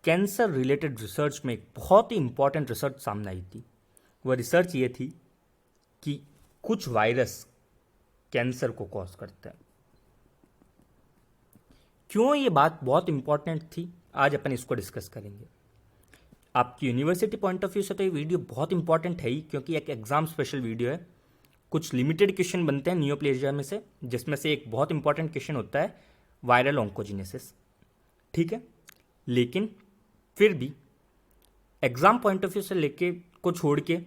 Cancer related research में एक बहुत ही इंपॉर्टेंट रिसर्च सामने आई थी। वह रिसर्च ये थी कि कुछ वायरस कैंसर को कॉज करते हैं। क्यों ये बात बहुत इंपॉर्टेंट थी, आज अपन इसको डिस्कस करेंगे। आपकी यूनिवर्सिटी पॉइंट ऑफ व्यू से तो ये वीडियो बहुत इंपॉर्टेंट है ही, क्योंकि एक एग्जाम स्पेशल वीडियो है। कुछ लिमिटेड क्वेश्चन बनते हैं नियोप्लेजिया में से, जिसमें से एक बहुत इंपॉर्टेंट क्वेश्चन होता है वायरल ऑन्कोजेनेसिस। ठीक है, लेकिन फिर भी एग्जाम पॉइंट ऑफ व्यू से लेके को छोड़ के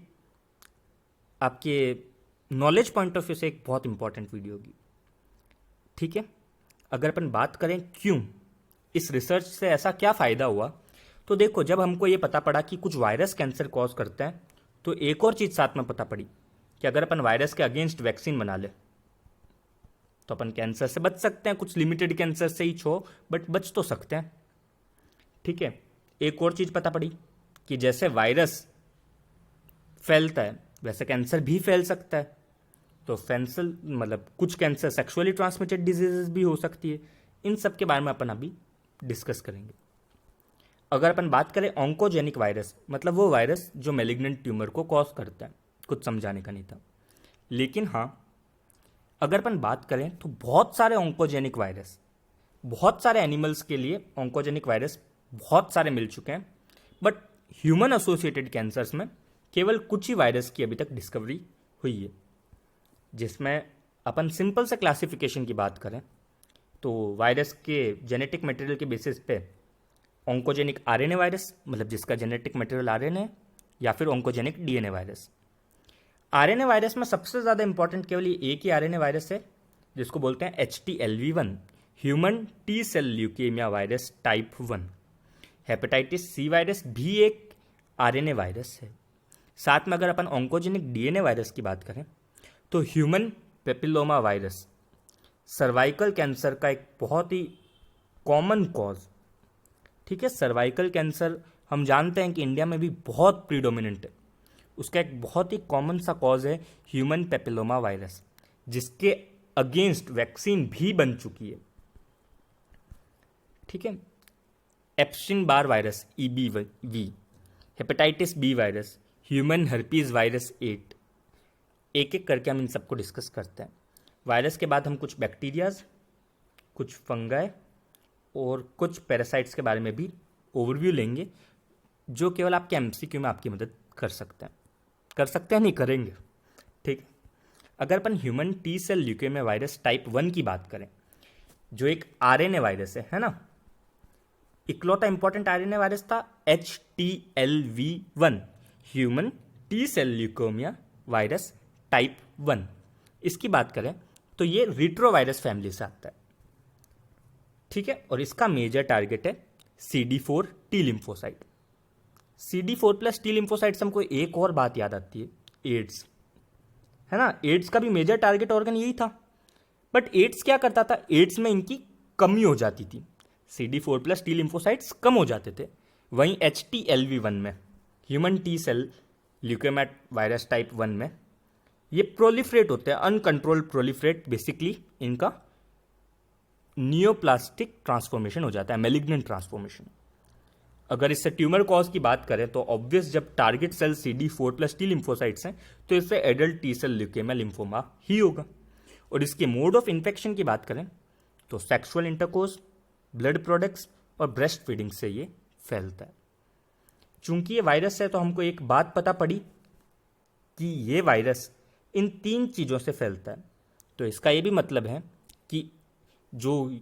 आपके नॉलेज पॉइंट ऑफ व्यू से एक बहुत इंपॉर्टेंट वीडियो होगी। ठीक है, अगर अपन बात करें क्यों इस रिसर्च से ऐसा क्या फ़ायदा हुआ, तो देखो, जब हमको ये पता पड़ा कि कुछ वायरस कैंसर कॉज करते हैं, तो एक और चीज़ साथ में पता पड़ी कि अगर अपन वायरस के अगेंस्ट वैक्सीन बना ले तो अपन कैंसर से बच सकते हैं। कुछ लिमिटेड कैंसर से ही छो, बट बच तो सकते हैं। ठीक है, एक और चीज़ पता पड़ी कि जैसे वायरस फैलता है वैसे कैंसर भी फैल सकता है। तो कुछ कैंसर सेक्सुअली ट्रांसमिटेड डिजीजेस भी हो सकती है। इन सब के बारे में अपन अभी डिस्कस करेंगे। अगर अपन बात करें ऑन्कोजेनिक वायरस, मतलब वो वायरस जो मैलिग्नेंट ट्यूमर को कॉज करता है, कुछ समझाने का नहीं था। लेकिन हाँ, अगर अपन बात करें तो बहुत सारे ऑन्कोजेनिक वायरस, बहुत सारे एनिमल्स के लिए ऑन्कोजेनिक वायरस बहुत सारे मिल चुके हैं, बट ह्यूमन एसोसिएटेड कैंसर्स में केवल कुछ ही वायरस की अभी तक डिस्कवरी हुई है। जिसमें अपन सिंपल से क्लासिफिकेशन की बात करें तो वायरस के जेनेटिक मटेरियल के बेसिस पे ऑन्कोजेनिक आरएनए वायरस, मतलब जिसका जेनेटिक मटेरियल आरएनए है, या फिर oncogenic DNA virus. RNA virus में सबसे ज़्यादा इंपॉर्टेंट केवल ये एक ही आरएनए वायरस है, जिसको बोलते हैं HTLV1, human T cell leukaemia virus type 1। Hepatitis C virus भी एक आरएनए वायरस है। साथ में अगर अपन ऑन्कोजेनिक डीएनए वायरस की बात करें तो human papilloma virus, cervical cancer का एक बहुत ही कॉमन कॉज। ठीक है, सर्वाइकल कैंसर हम जानते हैं कि इंडिया में भी बहुत प्रीडोमिनेंट है। उसका एक बहुत ही कॉमन सा कॉज है ह्यूमन पेपिलोमा वायरस, जिसके अगेंस्ट वैक्सीन भी बन चुकी है। ठीक है, Epstein Barr virus EBV, hepatitis B virus, human herpes virus 8। एक एक करके हम इन सबको डिस्कस करते हैं। वायरस के बाद हम कुछ बैक्टीरियाज, कुछ फंगाई और कुछ पैरासाइट्स के बारे में भी ओवरव्यू लेंगे, जो केवल आपके MCQ में आपकी मदद कर सकते हैं नहीं करेंगे। ठीक, अगर अपन human T cell leukaemia virus type 1 की बात करें, जो एक आरएनए वायरस है ना, इकलौता इंपॉर्टेंट आरएनए वायरस था HTLV1, human T cell leukaemia virus type 1। इसकी बात करें तो ये रिट्रोवायरस फैमिली से आता है। ठीक है, और इसका मेजर टारगेट है CD4 T lymphocyte. CD4 plus T lymphocyte से हमको एक और बात याद आती है, एड्स, है ना। एड्स का भी मेजर टारगेट ऑर्गन यही था, बट एड्स क्या करता था, एड्स में इनकी कमी हो जाती थी। CD4 प्लस टी लिम्फोसाइट्स कम हो जाते थे। वहीं HTLV1 में, human T cell leukaemia virus type 1 में, ये प्रोलिफरेट होते हैं, अनकंट्रोल्ड प्रोलिफरेट। बेसिकली इनका नियोप्लास्टिक ट्रांसफॉर्मेशन हो जाता है, मैलिग्नेंट ट्रांसफॉर्मेशन। अगर इससे ट्यूमर कॉज की बात करें तो ऑब्वियस, जब target cell CD4 plus T lymphocytes हैं तो इससे adult T cell leukaemia lymphoma ही होगा। और इसके मोड ऑफ इन्फेक्शन की बात करें तो सेक्सुअल इंटरकोर्स, ब्लड प्रोडक्ट्स और ब्रेस्ट फीडिंग से ये फैलता है। चूंकि ये वायरस है तो हमको एक बात पता पड़ी कि ये वायरस इन 3 चीज़ों से फैलता है। तो इसका ये भी मतलब है कि जो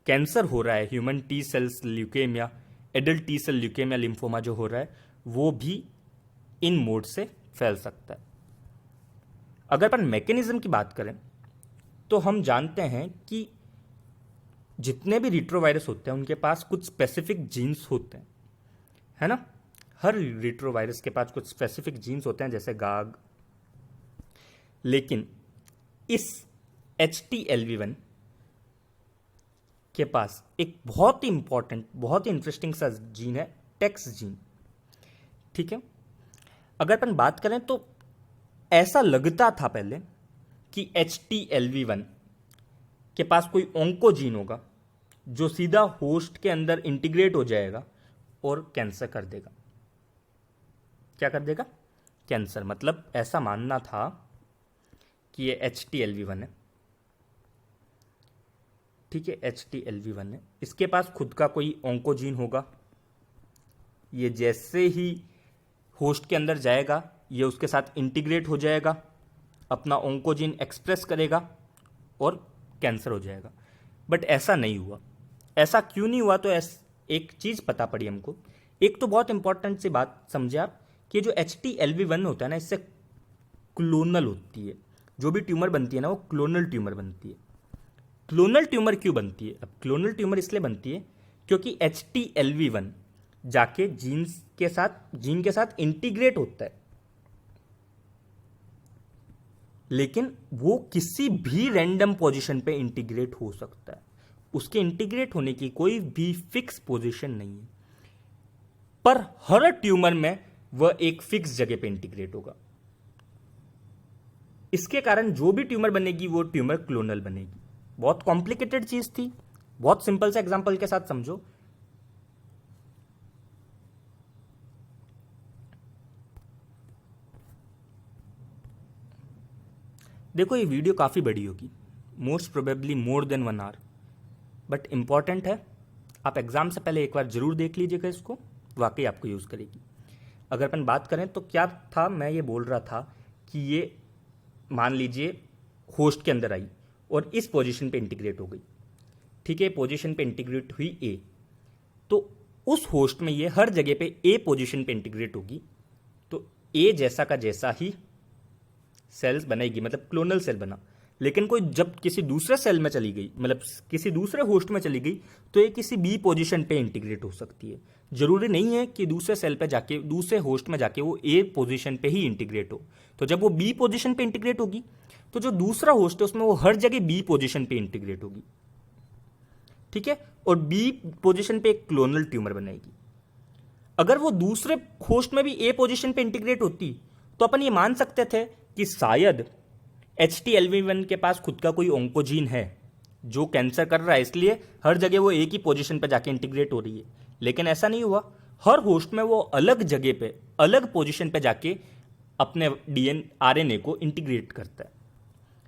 कैंसर हो रहा है, human T cells leukaemia, adult T cell leukaemia lymphoma जो हो रहा है, वो भी इन मोड से फैल सकता है। अगर अपन मैकेनिज्म की बात करें तो हम जानते हैं कि जितने भी रिट्रोवायरस होते हैं उनके पास कुछ स्पेसिफिक जीन्स होते हैं, है ना। हर रिट्रोवायरस के पास कुछ स्पेसिफिक जीन्स होते हैं, जैसे गाग। लेकिन इस HTLV1 के पास एक बहुत ही इंपॉर्टेंट, बहुत ही इंटरेस्टिंग सा जीन है, टेक्स जीन। ठीक है, अगर अपन बात करें तो ऐसा लगता था पहले कि HTLV1 के पास कोई ऑन्कोजीन होगा जो सीधा होस्ट के अंदर इंटीग्रेट हो जाएगा और कैंसर कर देगा। क्या कर देगा? कैंसर। मतलब ऐसा मानना था कि ये HTLV1 है, ठीक है, HTLV1 है, इसके पास खुद का कोई ऑन्कोजीन होगा, ये जैसे ही होस्ट के अंदर जाएगा ये उसके साथ इंटीग्रेट हो जाएगा, अपना ऑन्कोजीन एक्सप्रेस करेगा और कैंसर हो जाएगा। बट ऐसा नहीं हुआ। ऐसा क्यों नहीं हुआ? तो एक चीज़ पता पड़ी हमको। एक तो बहुत इंपॉर्टेंट सी बात समझे आप कि जो HTLV1 होता है ना, इससे क्लोनल होती है। जो भी ट्यूमर बनती है ना वो क्लोनल ट्यूमर बनती है। क्लोनल ट्यूमर क्यों बनती है? अब क्लोनल ट्यूमर इसलिए बनती है क्योंकि HTLV1 जाके जीन के साथ इंटीग्रेट होता है, लेकिन वो किसी भी रैंडम पोजीशन पे इंटीग्रेट हो सकता है। उसके इंटीग्रेट होने की कोई भी फिक्स पोजीशन नहीं है, पर हर ट्यूमर में वह एक फिक्स जगह पे इंटीग्रेट होगा। इसके कारण जो भी ट्यूमर बनेगी वो ट्यूमर क्लोनल बनेगी। बहुत कॉम्प्लिकेटेड चीज थी, बहुत सिंपल से एग्जांपल के साथ समझो। देखो ये वीडियो काफ़ी बड़ी होगी, most probably more than 1 hour, but important है। आप एग्ज़ाम से पहले एक बार ज़रूर देख लीजिएगा इसको, वाकई आपको यूज़ करेगी। अगर अपन बात करें तो क्या था, मैं ये बोल रहा था कि ये मान लीजिए होस्ट के अंदर आई और इस पोजीशन पे इंटीग्रेट हो गई, ठीक है, पोजीशन पे इंटीग्रेट हुई ए, तो उस होस्ट में ये हर जगह पे ए पोजीशन पे इंटीग्रेट होगी, तो ए जैसा का जैसा ही सेल्स बनेगी, मतलब क्लोनल सेल बना। लेकिन कोई जब किसी दूसरे सेल में चली गई, मतलब किसी दूसरे होस्ट में चली गई, तो ये किसी बी पोजीशन पे इंटीग्रेट हो सकती है। जरूरी नहीं है कि दूसरे सेल पे जाके, दूसरे होस्ट में जाके वो ए पोजीशन पे ही इंटीग्रेट हो। तो जब वो बी पोजीशन पे इंटीग्रेट होगी तो जो दूसरा होस्ट है उसमें वो हर जगह बी पोजीशन पे इंटीग्रेट होगी, ठीक है, और बी पोजीशन पे एक क्लोनल ट्यूमर बनेगी। अगर वो दूसरे होस्ट में भी ए पोजीशन पे इंटीग्रेट होती तो अपन ये मान सकते थे कि शायद HTLV1 के पास खुद का कोई ऑन्कोजीन है जो कैंसर कर रहा है, इसलिए हर जगह वो एक ही पोजीशन पे जाके इंटीग्रेट हो रही है। लेकिन ऐसा नहीं हुआ, हर होस्ट में वो अलग जगह पे, अलग पोजीशन पे जाके अपने RNA को इंटीग्रेट करता है,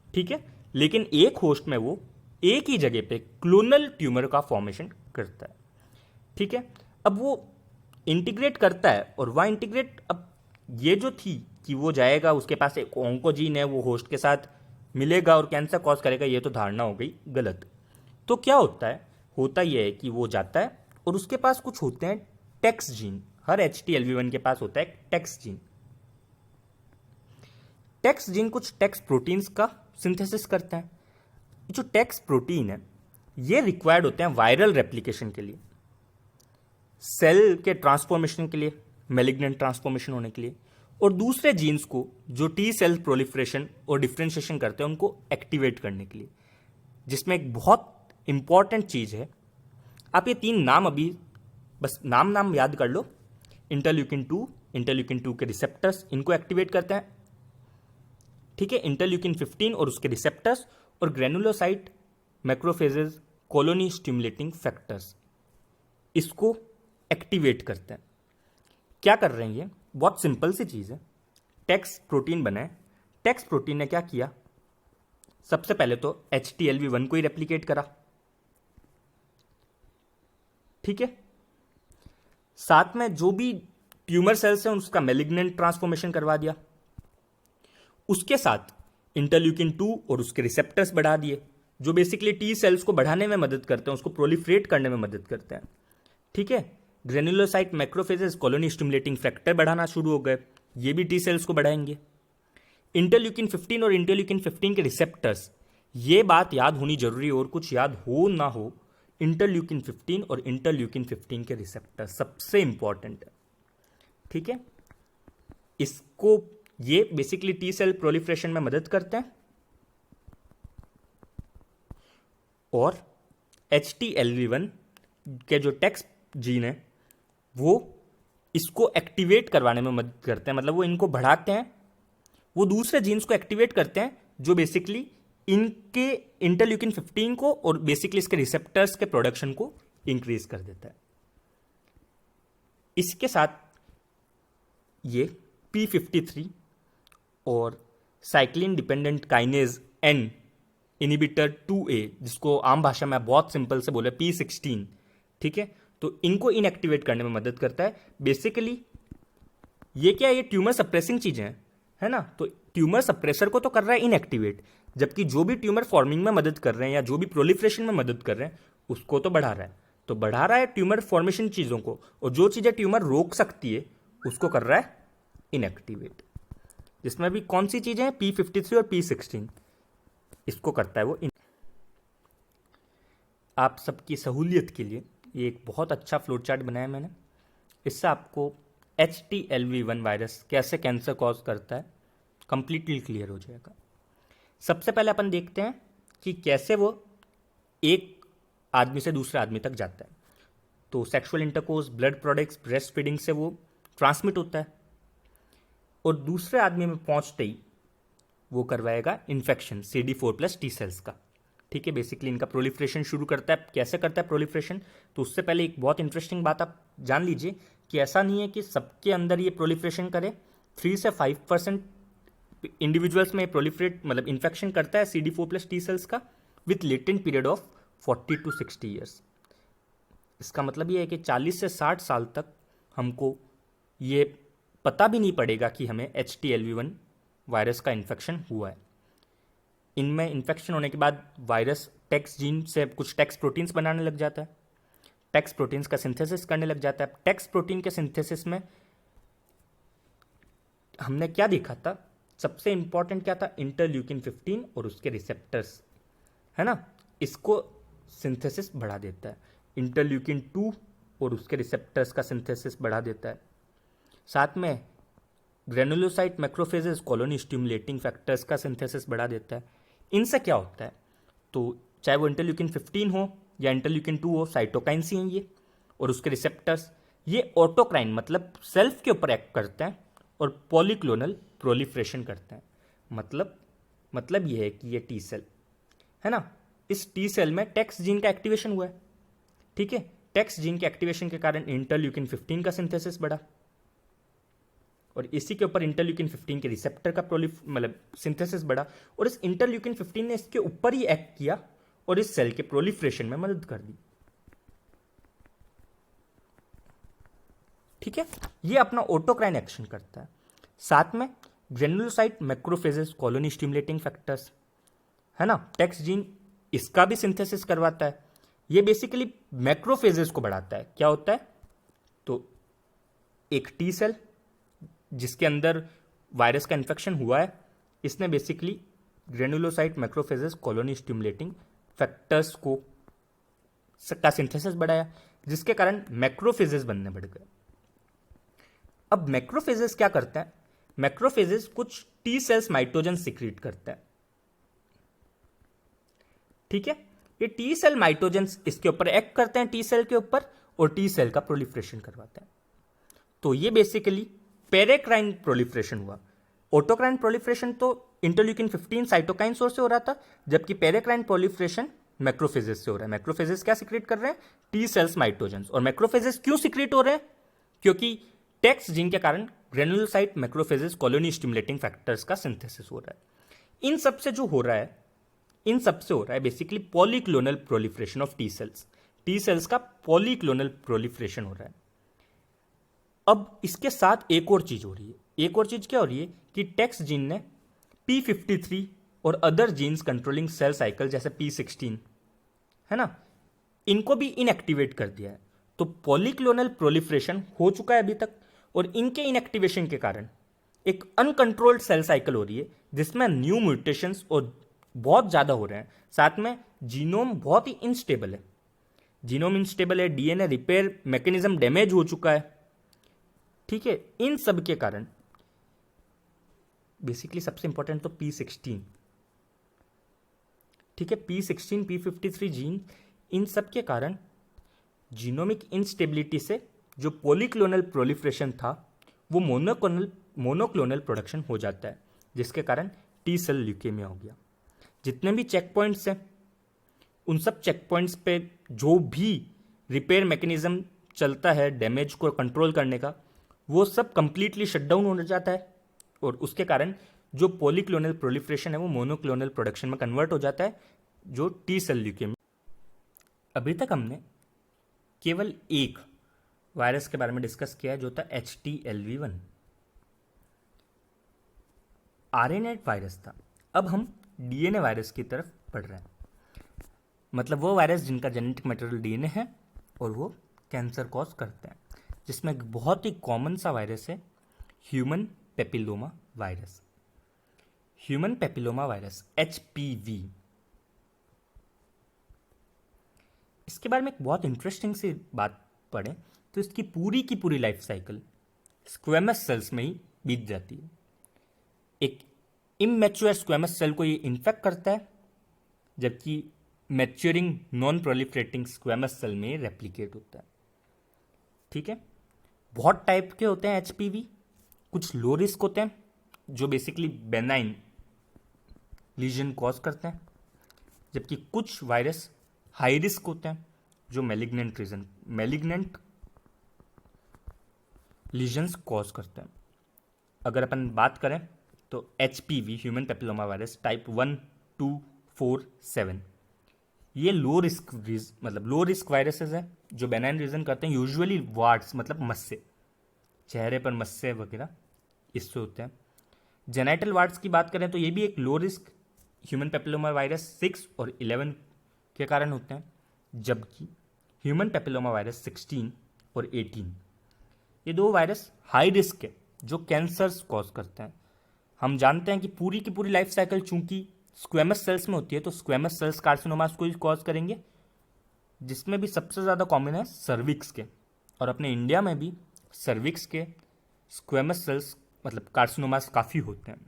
ठीक है। लेकिन एक होस्ट में वो एक ही जगह पे क्लोनल ट्यूमर का फॉर्मेशन करता है, ठीक है। अब वो इंटीग्रेट करता है और वह इंटीग्रेट, अब ये जो थी कि वो जाएगा, उसके पास एक ऑन्कोजीन है, वो होस्ट के साथ मिलेगा और कैंसर कॉज करेगा, ये तो धारणा हो गई गलत। तो क्या होता है? होता यह है कि वो जाता है और उसके पास कुछ होते हैं टेक्स जीन। हर HTLV1 के पास होता है टेक्स जीन। टेक्स जीन कुछ टेक्स प्रोटीन्स का सिंथेसिस करते हैं। जो टेक्स प्रोटीन है ये रिक्वायर्ड होते हैं वायरल रेप्लिकेशन के लिए, सेल के ट्रांसफॉर्मेशन के लिए, मैलिग्नेंट ट्रांसफॉर्मेशन होने के लिए, और दूसरे जीन्स को जो टी सेल प्रोलिफरेशन और डिफ्रेंशिएशन करते हैं उनको एक्टिवेट करने के लिए। जिसमें एक बहुत इंपॉर्टेंट चीज़ है, आप ये 3 नाम अभी बस नाम याद कर लो। इंटरल्यूकिन 2 के रिसेप्टर्स इनको एक्टिवेट करते हैं, ठीक है, इंटरल्यूकिन 15 और उसके रिसेप्टर्स, और granulocyte macrophages colony stimulating factors इसको एक्टिवेट करते हैं। क्या कर रहे हैं ये? बहुत सिंपल सी चीज़ है। टेक्स प्रोटीन बनाए, टेक्स प्रोटीन ने क्या किया? सबसे पहले तो HTLV1 को ही रेप्लिकेट करा, ठीक है, साथ में जो भी ट्यूमर सेल्स हैं उसका मैलिग्नेंट ट्रांसफॉर्मेशन करवा दिया, उसके साथ इंटरल्यूकिन 2 और उसके रिसेप्टर्स बढ़ा दिए जो बेसिकली टी सेल्स को बढ़ाने में मदद करते हैं, उसको प्रोलिफरेट करने में मदद करते हैं, ठीक है। Granulocyte macrophages colony stimulating factor बढ़ाना शुरू हो गए, ये भी टी सेल्स को बढ़ाएंगे। इंटरल्यूकिन 15 और इंटरल्यूकिन 15 के रिसेप्टर्स, ये बात याद होनी जरूरी है, और कुछ याद हो ना हो, इंटरल्यूकिन 15 और इंटरल्यूकिन 15 के रिसेप्टर सबसे इंपॉर्टेंट है, ठीक है। इसको ये बेसिकली टी सेल प्रोलिफरेशन में मदद करते हैं, और HTLV1 के जो टेक्स जीन है वो इसको एक्टिवेट करवाने में मदद करते हैं, मतलब वो इनको बढ़ाते हैं, वो दूसरे जीन्स को एक्टिवेट करते हैं जो बेसिकली इनके इंटरल्यूकिन 15 को और बेसिकली इसके रिसेप्टर्स के प्रोडक्शन को इंक्रीज कर देता है। इसके साथ ये P53 और cyclin dependent kinase N inhibitor 2A, जिसको आम भाषा में बहुत सिंपल से बोले P16, ठीक है, तो इनको इनएक्टिवेट करने में मदद करता है। बेसिकली ये क्या है, ये ट्यूमर सप्रेसिंग चीजें हैं, है ना। तो ट्यूमर सप्रेसर को तो कर रहा है इनएक्टिवेट, जबकि जो भी ट्यूमर फॉर्मिंग में मदद कर रहे हैं या जो भी प्रोलिफरेशन में मदद कर रहे हैं उसको तो बढ़ा रहा है। तो बढ़ा रहा है ट्यूमर फॉर्मेशन चीजों को, और जो चीजें ट्यूमर रोक सकती है उसको कर रहा है इनएक्टिवेट। जिसमें भी कौन सी चीजें हैं, P53 और P16, इसको करता है वो आप सबकी सहूलियत के लिए ये एक बहुत अच्छा फ्लो चार्ट बनाया मैंने। इससे आपको HTLV1 वायरस कैसे कैंसर कॉज करता है कंप्लीटली क्लियर हो जाएगा। सबसे पहले अपन देखते हैं कि कैसे वो एक आदमी से दूसरे आदमी तक जाता है। तो sexual intercourse, blood products, breast feeding से वो ट्रांसमिट होता है, और दूसरे आदमी में पहुंचते ही वो करवाएगा इन्फेक्शन CD4+ टी सेल्स का, ठीक है। बेसिकली इनका प्रोलिफरेशन शुरू करता है। कैसे करता है प्रोलिफरेशन, तो उससे पहले एक बहुत इंटरेस्टिंग बात आप जान लीजिए कि ऐसा नहीं है कि सबके अंदर ये प्रोलिफरेशन करे। 3 से 5% इंडिविजुअल्स में प्रोलिफरेट मतलब इन्फेक्शन करता है CD4+ टी सेल्स का, with latent period of 40 to 60 years. इसका मतलब ये है कि 40 से 60 साल तक हमको ये पता भी नहीं पड़ेगा कि हमें HTLV1 वायरस का इन्फेक्शन हुआ है। इनमें इन्फेक्शन होने के बाद वायरस टेक्स जीन से कुछ टेक्स प्रोटीन्स बनाने लग जाता है, टेक्स प्रोटीन्स का सिंथेसिस करने लग जाता है। टेक्स प्रोटीन के सिंथेसिस में हमने क्या देखा था, सबसे इंपॉर्टेंट क्या था, इंटरल्यूकिन 15 और उसके रिसेप्टर्स, है ना, इसको सिंथेसिस बढ़ा देता है। इंटरल्यूकिन 2 और उसके रिसेप्टर्स का सिंथेसिस बढ़ा देता है। साथ में granulocyte macrophages colony stimulating factors का सिंथेसिस बढ़ा देता है। इनसे क्या होता है, तो चाहे वो इंटरल्यूकिन 15 हो या इंटरल्यूकिन 2 हो, साइटोकाइंस ही हैं ये, और उसके रिसेप्टर्स ये ऑटोक्राइन मतलब सेल्फ के ऊपर एक्ट करते हैं और पॉलीक्लोनल प्रोलिफरेशन करते हैं। मतलब ये है कि ये टी सेल है ना, इस टी सेल में टेक्स जीन का एक्टिवेशन हुआ है, ठीक है। टेक्स जीन के एक्टिवेशन के कारण इंटरल्यूकिन 15 का सिंथेसिस बढ़ा, और इसी के ऊपर इंटरल्यूकिन 15 के रिसेप्टर का मतलब सिंथेसिस बढ़ा, और इस इंटरल्यूकिन 15 ने इसके ऊपर ही एक्ट किया और इस सेल के प्रोलिफरेशन में मदद कर दी, ठीक है। ये अपना ऑटोक्राइन एक्शन करता है। साथ में granulocyte macrophages colony stimulating factors, है ना, टेक्स जीन इसका भी सिंथेसिस करवाता है। ये बेसिकली मैक्रोफेजेस को बढ़ाता है। क्या होता है, तो एक टी सेल जिसके अंदर वायरस का इन्फेक्शन हुआ है, इसने basically granulocyte macrophages colony stimulating factors को का सिंथेसिस बढ़ाया, जिसके कारण मैक्रोफेजेस बनने बढ़ गए। अब मैक्रोफेजेस क्या करते हैं, मैक्रोफेजेस कुछ टी सेल्स माइटोजन सिक्रीट करता है, ठीक है। ये टी सेल माइटोजेंस इसके ऊपर एक्ट करते हैं टी सेल के ऊपर, और टी सेल का प्रोलिफरेशन करवाते हैं। तो ये बेसिकली पेरेक्राइन प्रोलिफरेशन हुआ। ऑटोक्राइन प्रोलिफरेशन तो इंटरल्यूकिन 15 साइटोकाइन सोर्स से हो रहा था, जबकि पेरेक्राइन प्रोलिफरेशन मैक्रोफेजेस से हो रहा है। मैक्रोफेजेस क्या सिक्रेट कर रहे हैं, टी सेल्स माइटोजेंस। और मैक्रोफेजेस क्यों सिक्रेट हो रहे हैं, क्योंकि टेक्स जीन के कारण granulocyte macrophages colony stimulating factors का सिंथेसिस हो रहा है। इन सब से जो हो रहा है, इन सबसे हो रहा है basically polyclonal proliferation of T cells. T cells का पॉलीक्लोनल प्रोलिफरेशन हो रहा है। अब इसके साथ एक और चीज हो रही है। एक और चीज क्या हो रही है कि टेक्स जीन ने P53 और other genes controlling cell cycle जैसे P16, है ना, इनको भी इनएक्टिवेट कर दिया है। तो पॉलीक्लोनल प्रोलिफरेशन हो चुका है अभी तक, और इनके इनएक्टिवेशन के कारण एक अनकंट्रोल्ड सेल साइकिल हो रही है, जिसमें न्यू म्यूटेशंस और बहुत ज़्यादा हो रहे हैं। साथ में जीनोम बहुत ही इनस्टेबल है, जीनोम इनस्टेबल है, DNA रिपेयर मैकेनिज्म डैमेज हो चुका है, ठीक है। इन सब के कारण बेसिकली सबसे इंपॉर्टेंट तो P16, ठीक है, P16 P53 जीन, इन सब के कारण जीनोमिक इंस्टेबिलिटी से जो पॉलीक्लोनल प्रोलिफरेशन था वो मोनोक्लोनल प्रोडक्शन हो जाता है, जिसके कारण टी सेल ल्यूकेमिया हो गया। जितने भी चेक पॉइंट्स हैं, उन सब चेक पॉइंट्स पे जो भी रिपेयर मैकेनिज्म चलता है डैमेज को कंट्रोल करने का, वो सब कंप्लीटली शट डाउन हो जाता है और उसके कारण जो पॉलीक्लोनल प्रोलिफरेशन है वो मोनोक्लोनल प्रोडक्शन में कन्वर्ट हो जाता है, जो टी सेल ल्यूकेमिया। अभी तक हमने केवल एक वायरस के बारे में डिस्कस किया है जो था HTLV1, RNA वायरस था। अब हम DNA वायरस की तरफ बढ़ रहे हैं, मतलब वो वायरस जिनका जेनेटिक मटेरियल DNA है और वो कैंसर कॉज करते हैं, जिसमें एक बहुत ही कॉमन सा वायरस है human papilloma virus. Human papilloma virus HPV, इसके बारे में एक बहुत इंटरेस्टिंग सी बात पढ़ें तो इसकी की पूरी लाइफ साइकिल स्क्वेमस सेल्स में ही बीत जाती है। एक इमैच्योर स्क्वेमस सेल को ये इन्फेक्ट करता है, जबकि maturing non proliferating squamous cell में रेप्लिकेट होता है। ठीक है, बहुत टाइप के होते हैं HPV। कुछ लो रिस्क होते हैं जो बेसिकली बेनाइन लीजन कॉज करते हैं, जबकि कुछ वायरस हाई रिस्क होते हैं जो मैलिग्नेंट लीजन्स कॉज करते हैं। अगर अपन बात करें तो HPV human papilloma virus type 1, 2, 4, 7 ये लो रिस्क वायरसेस हैं जो बेनाइन रीजन करते हैं, यूजुअली वार्ड्स मतलब मस्से, चेहरे पर मस्से वगैरह इससे होते हैं। जेनाइटल वार्ड्स की बात करें तो ये भी एक low risk human papilloma virus 6 और 11 के कारण होते हैं, जबकि ह्यूमन पेपिलोमा वायरस 16 और 18 ये दो वायरस हाई रिस्क है जो कैंसर्स कॉज करते हैं। हम जानते हैं कि पूरी की पूरी लाइफ साइकिल चूंकि स्क्वेमस सेल्स में होती है, तो स्क्वेमस सेल्स कार्सिनोमास को ही कॉज करेंगे, जिसमें भी सबसे ज़्यादा कॉमन है सर्विक्स के, और अपने इंडिया में भी सर्विक्स के स्क्वेमस सेल्स मतलब कार्सिनोमास काफ़ी होते हैं।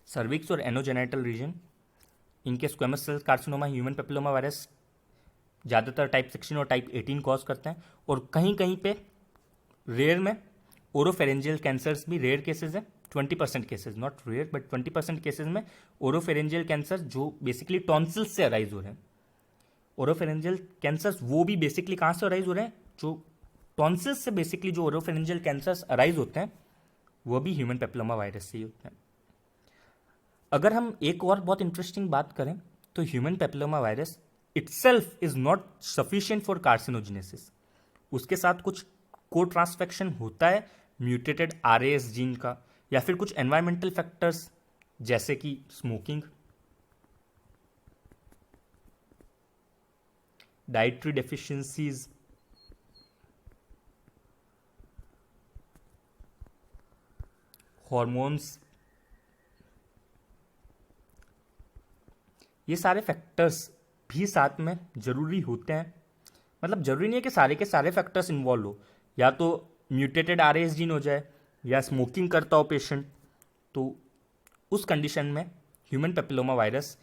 सर्विक्स और एनोजेनाइटल रीजन इनके squamous cells carcinoma human papilloma virus ज़्यादातर टाइप 16 और टाइप 18 कॉज करते हैं, और कहीं कहीं पे रेयर में ओरोफेरेंजियल कैंसर्स भी रेयर केसेस हैं। 20% cases, not rare but 20% cases में ओरोफेरेंजियल कैंसर जो बेसिकली टॉन्सिल्स से अराइज हो रहे हैं। ओरोफेरेंजियल कैंसर्स वो भी बेसिकली कहाँ से अराइज हो रहे हैं, जो टॉन्सिल्स से बेसिकली जो ओरोफेरेंजियल कैंसर्स अराइज होते हैं वो भी ह्यूमन पेपिलोमा वायरस से ही होते हैं। अगर हम एक और बहुत इंटरेस्टिंग बात करें तो human papilloma virus itself is not sufficient for carcinogenesis. उसके साथ कुछ को ट्रांसफेक्शन होता है म्यूटेटेड RAS जीन का, या फिर कुछ एनवायरमेंटल फैक्टर्स जैसे कि स्मोकिंग, डाइटरी डेफिशिएंसीज, हॉर्मोन्स, ये सारे फैक्टर्स भी साथ में ज़रूरी होते हैं। मतलब ज़रूरी नहीं है कि सारे के सारे फैक्टर्स इन्वॉल्व हो, या तो म्यूटेटेड RAS जीन हो जाए या स्मोकिंग करता हो पेशेंट, तो उस कंडीशन में human papilloma virus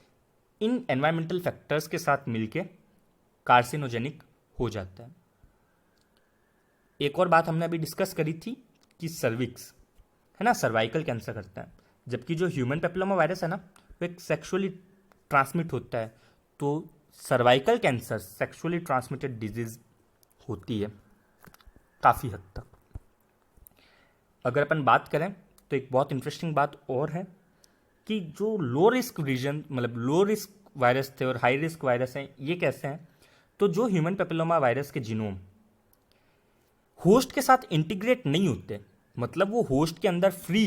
in environmental factors के साथ मिलके कार्सिनोजेनिक हो जाता है। एक और बात हमने अभी डिस्कस करी थी कि सर्विक्स है ना, सर्वाइकल कैंसर करता है, जबकि जो ह्यूमन पेपिलोमा वायरस है ना वो एक सेक्सुअली ट्रांसमिट होता है। तो cervical cancer sexually transmitted disease होती है काफ़ी हद तक। अगर अपन बात करें तो एक बहुत इंटरेस्टिंग बात और है कि जो लो रिस्क रीजन मतलब लो रिस्क वायरस थे और हाई रिस्क वायरस हैं, ये कैसे हैं, तो जो ह्यूमन पेपिलोमा वायरस के जीनोम होस्ट के साथ इंटीग्रेट नहीं होते, मतलब वो होस्ट के अंदर फ्री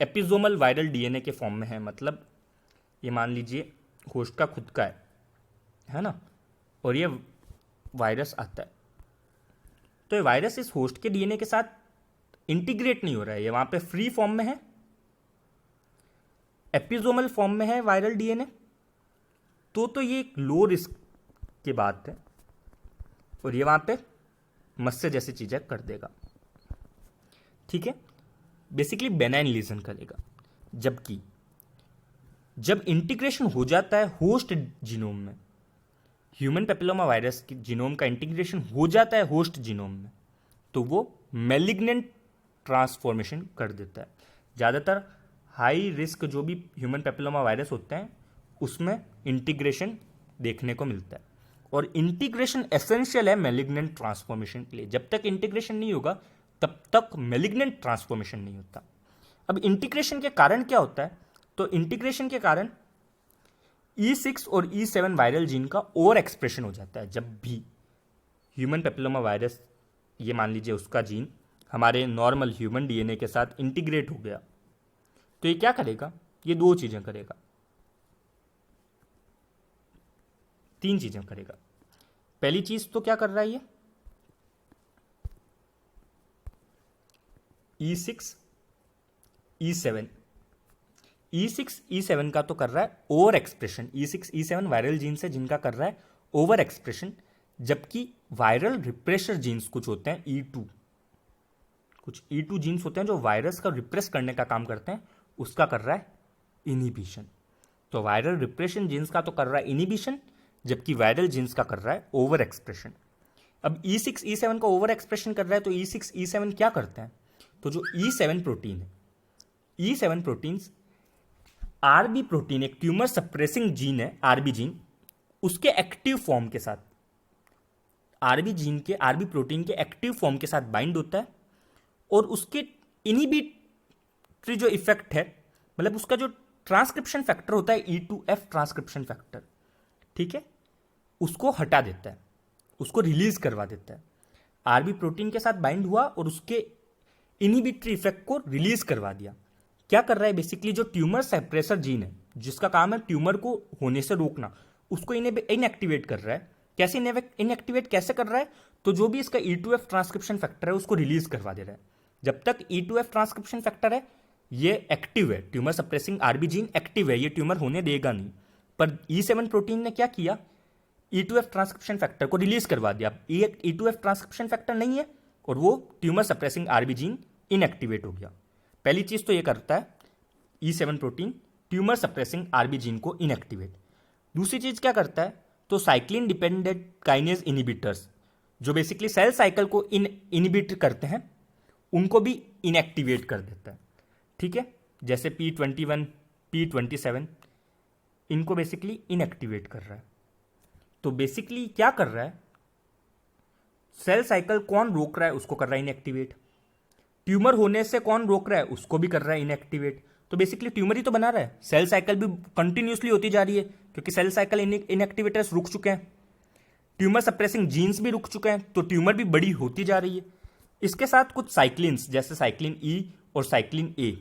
एपिसोमल वायरल DNA के फॉर्म में है। मतलब ये मान लीजिए होस्ट का खुद का है ना, और ये वायरस आता है, तो ये वायरस इस होस्ट के DNA के साथ इंटीग्रेट नहीं हो रहा है, ये वहां पे फ्री फॉर्म में है, एपिसोमल फॉर्म में है वायरल DNA। तो ये एक लो रिस्क की बात है, और ये वहां पे मस्से जैसी चीजें कर देगा। ठीक है, बेसिकली बेनाइन लीजन करेगा। जबकि जब इंटीग्रेशन हो जाता है होस्ट जीनोम में, ह्यूमन पेपिलोमा वायरस की जीनोम का इंटीग्रेशन हो जाता है होस्ट जीनोम में, तो वो मैलिग्नेंट ट्रांसफॉर्मेशन कर देता है। ज़्यादातर हाई रिस्क जो भी ह्यूमन पेपिलोमा वायरस होते हैं उसमें इंटीग्रेशन देखने को मिलता है, और इंटीग्रेशन एसेंशियल है मैलिग्नेंट ट्रांसफॉर्मेशन के लिए। जब तक इंटीग्रेशन नहीं होगा तब तक मैलिग्नेंट ट्रांसफॉर्मेशन नहीं होता। अब इंटीग्रेशन के कारण क्या होता है, तो इंटीग्रेशन के कारण E6 और E7 वायरल जीन का ओवर एक्सप्रेशन हो जाता है। जब भी ह्यूमन पेपिलोमा वायरस, ये मान लीजिए उसका जीन हमारे नॉर्मल ह्यूमन डीएनए के साथ इंटीग्रेट हो गया, तो ये क्या करेगा, ये दो चीजें करेगा, तीन चीजें करेगा। पहली चीज तो क्या कर रहा है, ये E6 E7 E6 E7 का तो कर रहा है over expression. E6 E7 viral jeans है जिनका कर रहा है ओवर एक्सप्रेशन, जबकि वायरल रिप्रेशर जीन्स कुछ होते हैं E2, कुछ E2 जीन्स होते हैं जो वायरस का रिप्रेस करने का काम करते हैं, उसका कर रहा है इनिबिशन। तो वायरल रिप्रेशन जीन्स का तो कर रहा है इनिबिशन, जबकि वायरल जीन्स का कर रहा है ओवर एक्सप्रेशन। अब E6 E7 का ओवर एक्सप्रेशन कर रहा है तो E6 E7 क्या करते हैं, तो जो E7 प्रोटीन है, E7 प्रोटीन्स आरबी प्रोटीन, एक ट्यूमर सप्रेसिंग जीन है आरबी जीन, उसके एक्टिव फॉर्म के साथ, आरबी जीन के, आरबी प्रोटीन के एक्टिव फॉर्म के साथ बाइंड होता है और उसके इनहिबिटरी जो इफेक्ट है, मतलब उसका जो ट्रांसक्रिप्शन फैक्टर होता है E2F ट्रांसक्रिप्शन फैक्टर, ठीक है, उसको हटा देता है, उसको रिलीज करवा देता है। आरबी प्रोटीन के साथ बाइंड हुआ और उसके इनहिबिटरी इफेक्ट को रिलीज करवा दिया। क्या कर रहा है, बेसिकली जो ट्यूमर सप्रेसर जीन है जिसका काम है ट्यूमर को होने से रोकना, उसको इनएक्टिवेट कर रहा है। कैसे इनएक्टिवेट कैसे कर रहा है, तो जो भी इसका E2F ट्रांसक्रिप्शन फैक्टर है उसको रिलीज करवा दे रहा है। जब तक E2F ट्रांसक्रिप्शन फैक्टर है ये एक्टिव है, tumour suppressing RB gene active है, ये ट्यूमर होने देगा नहीं। पर E7 प्रोटीन ने क्या किया, E2F ट्रांसक्रिप्शन फैक्टर को रिलीज करवा दिया। E2F ट्रांसक्रिप्शन फैक्टर नहीं है और वो tumour suppressing RB gene inactivate हो गया। पहली चीज तो ये करता है E7 protein, tumour suppressing RB gene को इनएक्टिवेट। दूसरी चीज क्या करता है, तो साइक्लिन डिपेंडेंट काइनेज इनहिबिटर्स जो बेसिकली सेल साइकिल को इनहिबिट करते हैं उनको भी इनएक्टिवेट कर देता है, ठीक है, जैसे P21 P27 इनको बेसिकली इनएक्टिवेट कर रहा है। तो बेसिकली क्या कर रहा है, सेल साइकिल कौन रोक रहा है, उसको कर रहा है इनएक्टिवेट। ट्यूमर होने से कौन रोक रहा है, उसको भी कर रहा है इनएक्टिवेट। तो बेसिकली ट्यूमर ही तो बना रहा है, सेल साइकिल भी कंटिन्यूसली होती जा रही है क्योंकि सेल साइकिल इनएक्टिवेटर्स रुक चुके हैं, ट्यूमर सप्रेसिंग जीन्स भी रुक चुके हैं, तो ट्यूमर भी बड़ी होती जा रही है। इसके साथ कुछ साइक्लिन्स जैसे साइक्लिन E और साइक्लिन A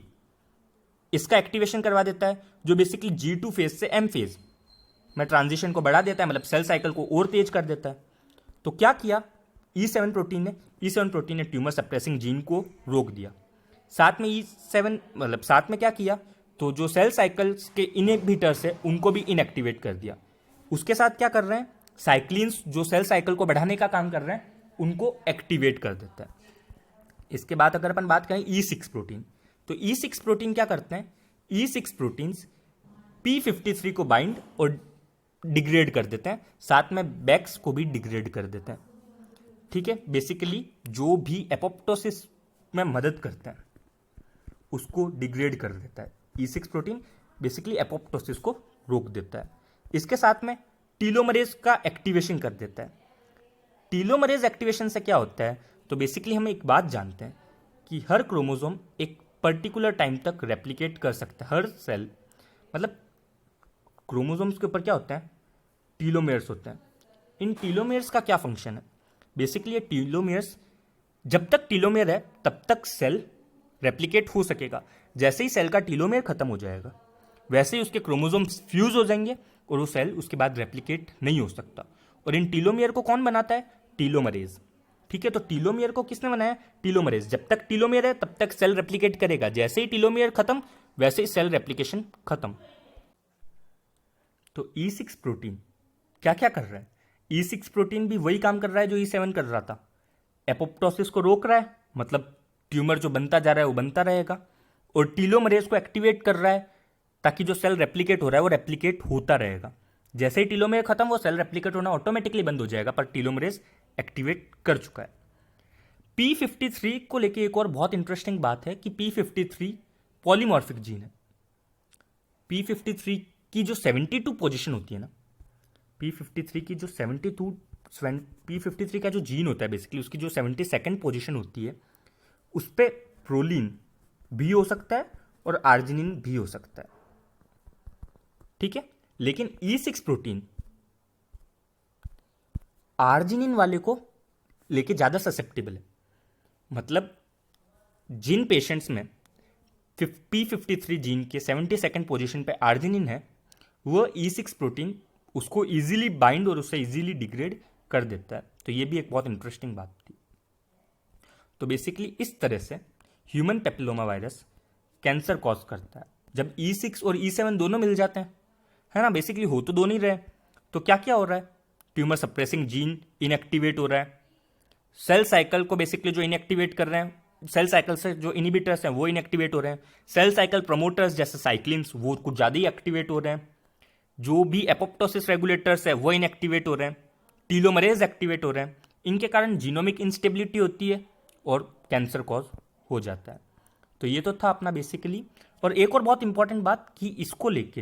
इसका एक्टिवेशन करवा देता है, जो बेसिकली G2 फेज से M फेज में ट्रांजिशन को बढ़ा देता है, मतलब सेल साइकिल को और तेज कर देता है। तो क्या किया E7 प्रोटीन ने ट्यूमर सप्रेसिंग जीन को रोक दिया। साथ में E7 मतलब साथ में क्या किया, तो जो सेल साइकिल्स के इनहिबिटर्स है उनको भी इनएक्टिवेट कर दिया। उसके साथ क्या कर रहे हैं, साइक्लिन्स जो सेल साइकिल को बढ़ाने का काम कर रहे हैं उनको एक्टिवेट कर देता है। इसके बाद अगर अपन बात करें E6 प्रोटीन, तो E6 प्रोटीन क्या करते हैं, E6 प्रोटीन्स P53 को बाइंड और डिग्रेड कर देते हैं, साथ में बैक्स को भी डिग्रेड कर देते हैं, ठीक है। बेसिकली जो भी एपोप्टोसिस में मदद करते हैं उसको डिग्रेड कर देता है। E6 प्रोटीन बेसिकली एपोप्टोसिस को रोक देता है। इसके साथ में टीलोमरेज का एक्टिवेशन कर देता है। टीलोमरेज एक्टिवेशन से क्या होता है, तो बेसिकली हम एक बात जानते हैं कि हर क्रोमोसोम एक पर्टिकुलर टाइम तक रेप्लिकेट कर सकता है, हर सेल, मतलब क्रोमोसोम्स के ऊपर क्या होता है, टीलोमेयर्स होते हैं। इन टीलोमेयर्स का क्या फंक्शन है, बेसिकली ये टीलोमेयर्स, जब तक टीलोमेयर है तब तक सेल रेप्लिकेट हो सकेगा। जैसे ही सेल का टीलोमेयर खत्म हो जाएगा वैसे ही उसके क्रोमोसोम्स फ्यूज हो जाएंगे और वो सेल उसके बाद रेप्लिकेट नहीं हो सकता। और इन टीलोमेयर को कौन बनाता है, टीलोमरेज, ठीक है। तो टीलोमेयर को किसने बनाया, टीलोमरेज। जब तक टीलोमेयर है तब तक सेल रेप्लिकेट करेगा, जैसे ही टीलोमेयर खत्म वैसे ही सेल रेप्लिकेशन खत्म। तो E6 प्रोटीन क्या क्या कर रहा है, E6 प्रोटीन भी वही काम कर रहा है जो E7 कर रहा था, एपोप्टोसिस को रोक रहा है, मतलब ट्यूमर जो बनता जा रहा है वो बनता रहेगा, और टीलोमरेज को एक्टिवेट कर रहा है ताकि जो सेल रेप्लिकेट हो रहा है वो रेप्लिकेट होता रहेगा। जैसे ही टीलोमेयर खत्म वो सेल रेप्लिकेट होना ऑटोमेटिकली बंद हो जाएगा, पर टीलोमरेज एक्टिवेट कर चुका है। P53 को लेके एक और बहुत इंटरेस्टिंग बात है कि P53 पॉलीमॉर्फिक जीन है। P53 की जो 72 पोजीशन होती है ना, P53 की जो 72 P53 का जो जीन होता है बेसिकली उसकी जो 72nd पोजीशन होती है उस पर प्रोलीन भी हो सकता है और आर्जिनिन भी हो सकता है, ठीक है। लेकिन E6 प्रोटीन आर्जिनिन वाले को लेके ज़्यादा ससेप्टेबल है। मतलब जिन पेशेंट्स में P53 जीन के 72nd पोजीशन पे आर्जिनिन है वो E6 प्रोटीन उसको इजीली बाइंड और उससे इजीली डिग्रेड कर देता है। तो ये भी एक बहुत इंटरेस्टिंग बात थी। तो बेसिकली इस तरह से human papilloma virus cancer cause करता है जब E6 और E7 दोनों मिल जाते हैं, है ना। बेसिकली हो तो दोनों ही रहे, तो क्या क्या हो रहा है, ट्यूमर सप्रेसिंग जीन इनएक्टिवेट हो रहा है, सेल साइकिल को बेसिकली जो इनएक्टिवेट कर रहे हैं, सेल साइकिल से जो इनिबिटर्स हैं वो इनएक्टिवेट हो रहे हैं, सेल साइकिल प्रमोटर्स जैसे साइक्लिन्स वो कुछ ज़्यादा ही एक्टिवेट हो रहे हैं, जो भी एपोप्टोसिस रेगुलेटर्स है वो इनएक्टिवेट हो रहे हैं, टीलोमरेज एक्टिवेट हो रहे हैं। इनके कारण जीनोमिक इंस्टेबिलिटी होती है और कैंसर कॉज हो जाता है। तो ये तो था अपना बेसिकली। और एक और बहुत इंपॉर्टेंट बात कि इसको लेके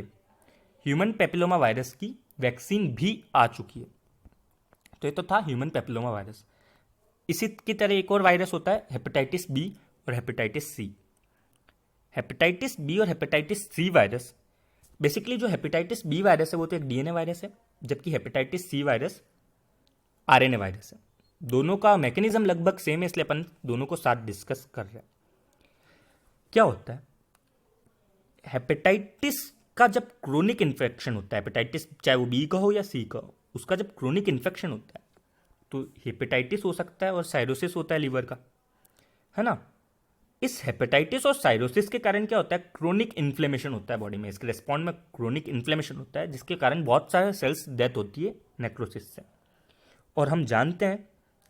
ह्यूमन पेपिलोमा वायरस की वैक्सीन भी आ चुकी है। तो ये तो था ह्यूमन पेपिलोमा वायरस। इसी की तरह एक और वायरस होता है हेपेटाइटिस बी और हेपेटाइटिस सी। हेपेटाइटिस बी और हेपेटाइटिस सी वायरस, बेसिकली जो हेपेटाइटिस बी वायरस है वो तो एक डीएनए वायरस है, जबकि hepatitis C virus RNA virus है। दोनों का मैकेनिज्म लगभग सेम है, इसलिए अपन दोनों को साथ डिस्कस कर रहे हैं। क्या होता है, हेपेटाइटिस का जब क्रोनिक इन्फेक्शन होता है, हेपेटाइटिस चाहे वो बी का हो या सी का हो, उसका जब क्रोनिक इन्फेक्शन होता है तो हेपेटाइटिस हो सकता है और साइरोसिस होता है लीवर का, है ना। इस हेपेटाइटिस और साइरोसिस के कारण क्या होता है, क्रोनिक इन्फ्लेमेशन होता है बॉडी में। इसके रिस्पॉन्ड में क्रोनिक इन्फ्लेमेशन होता है जिसके कारण बहुत सारे सेल्स डेथ होती है नेक्रोसिस से। और हम जानते हैं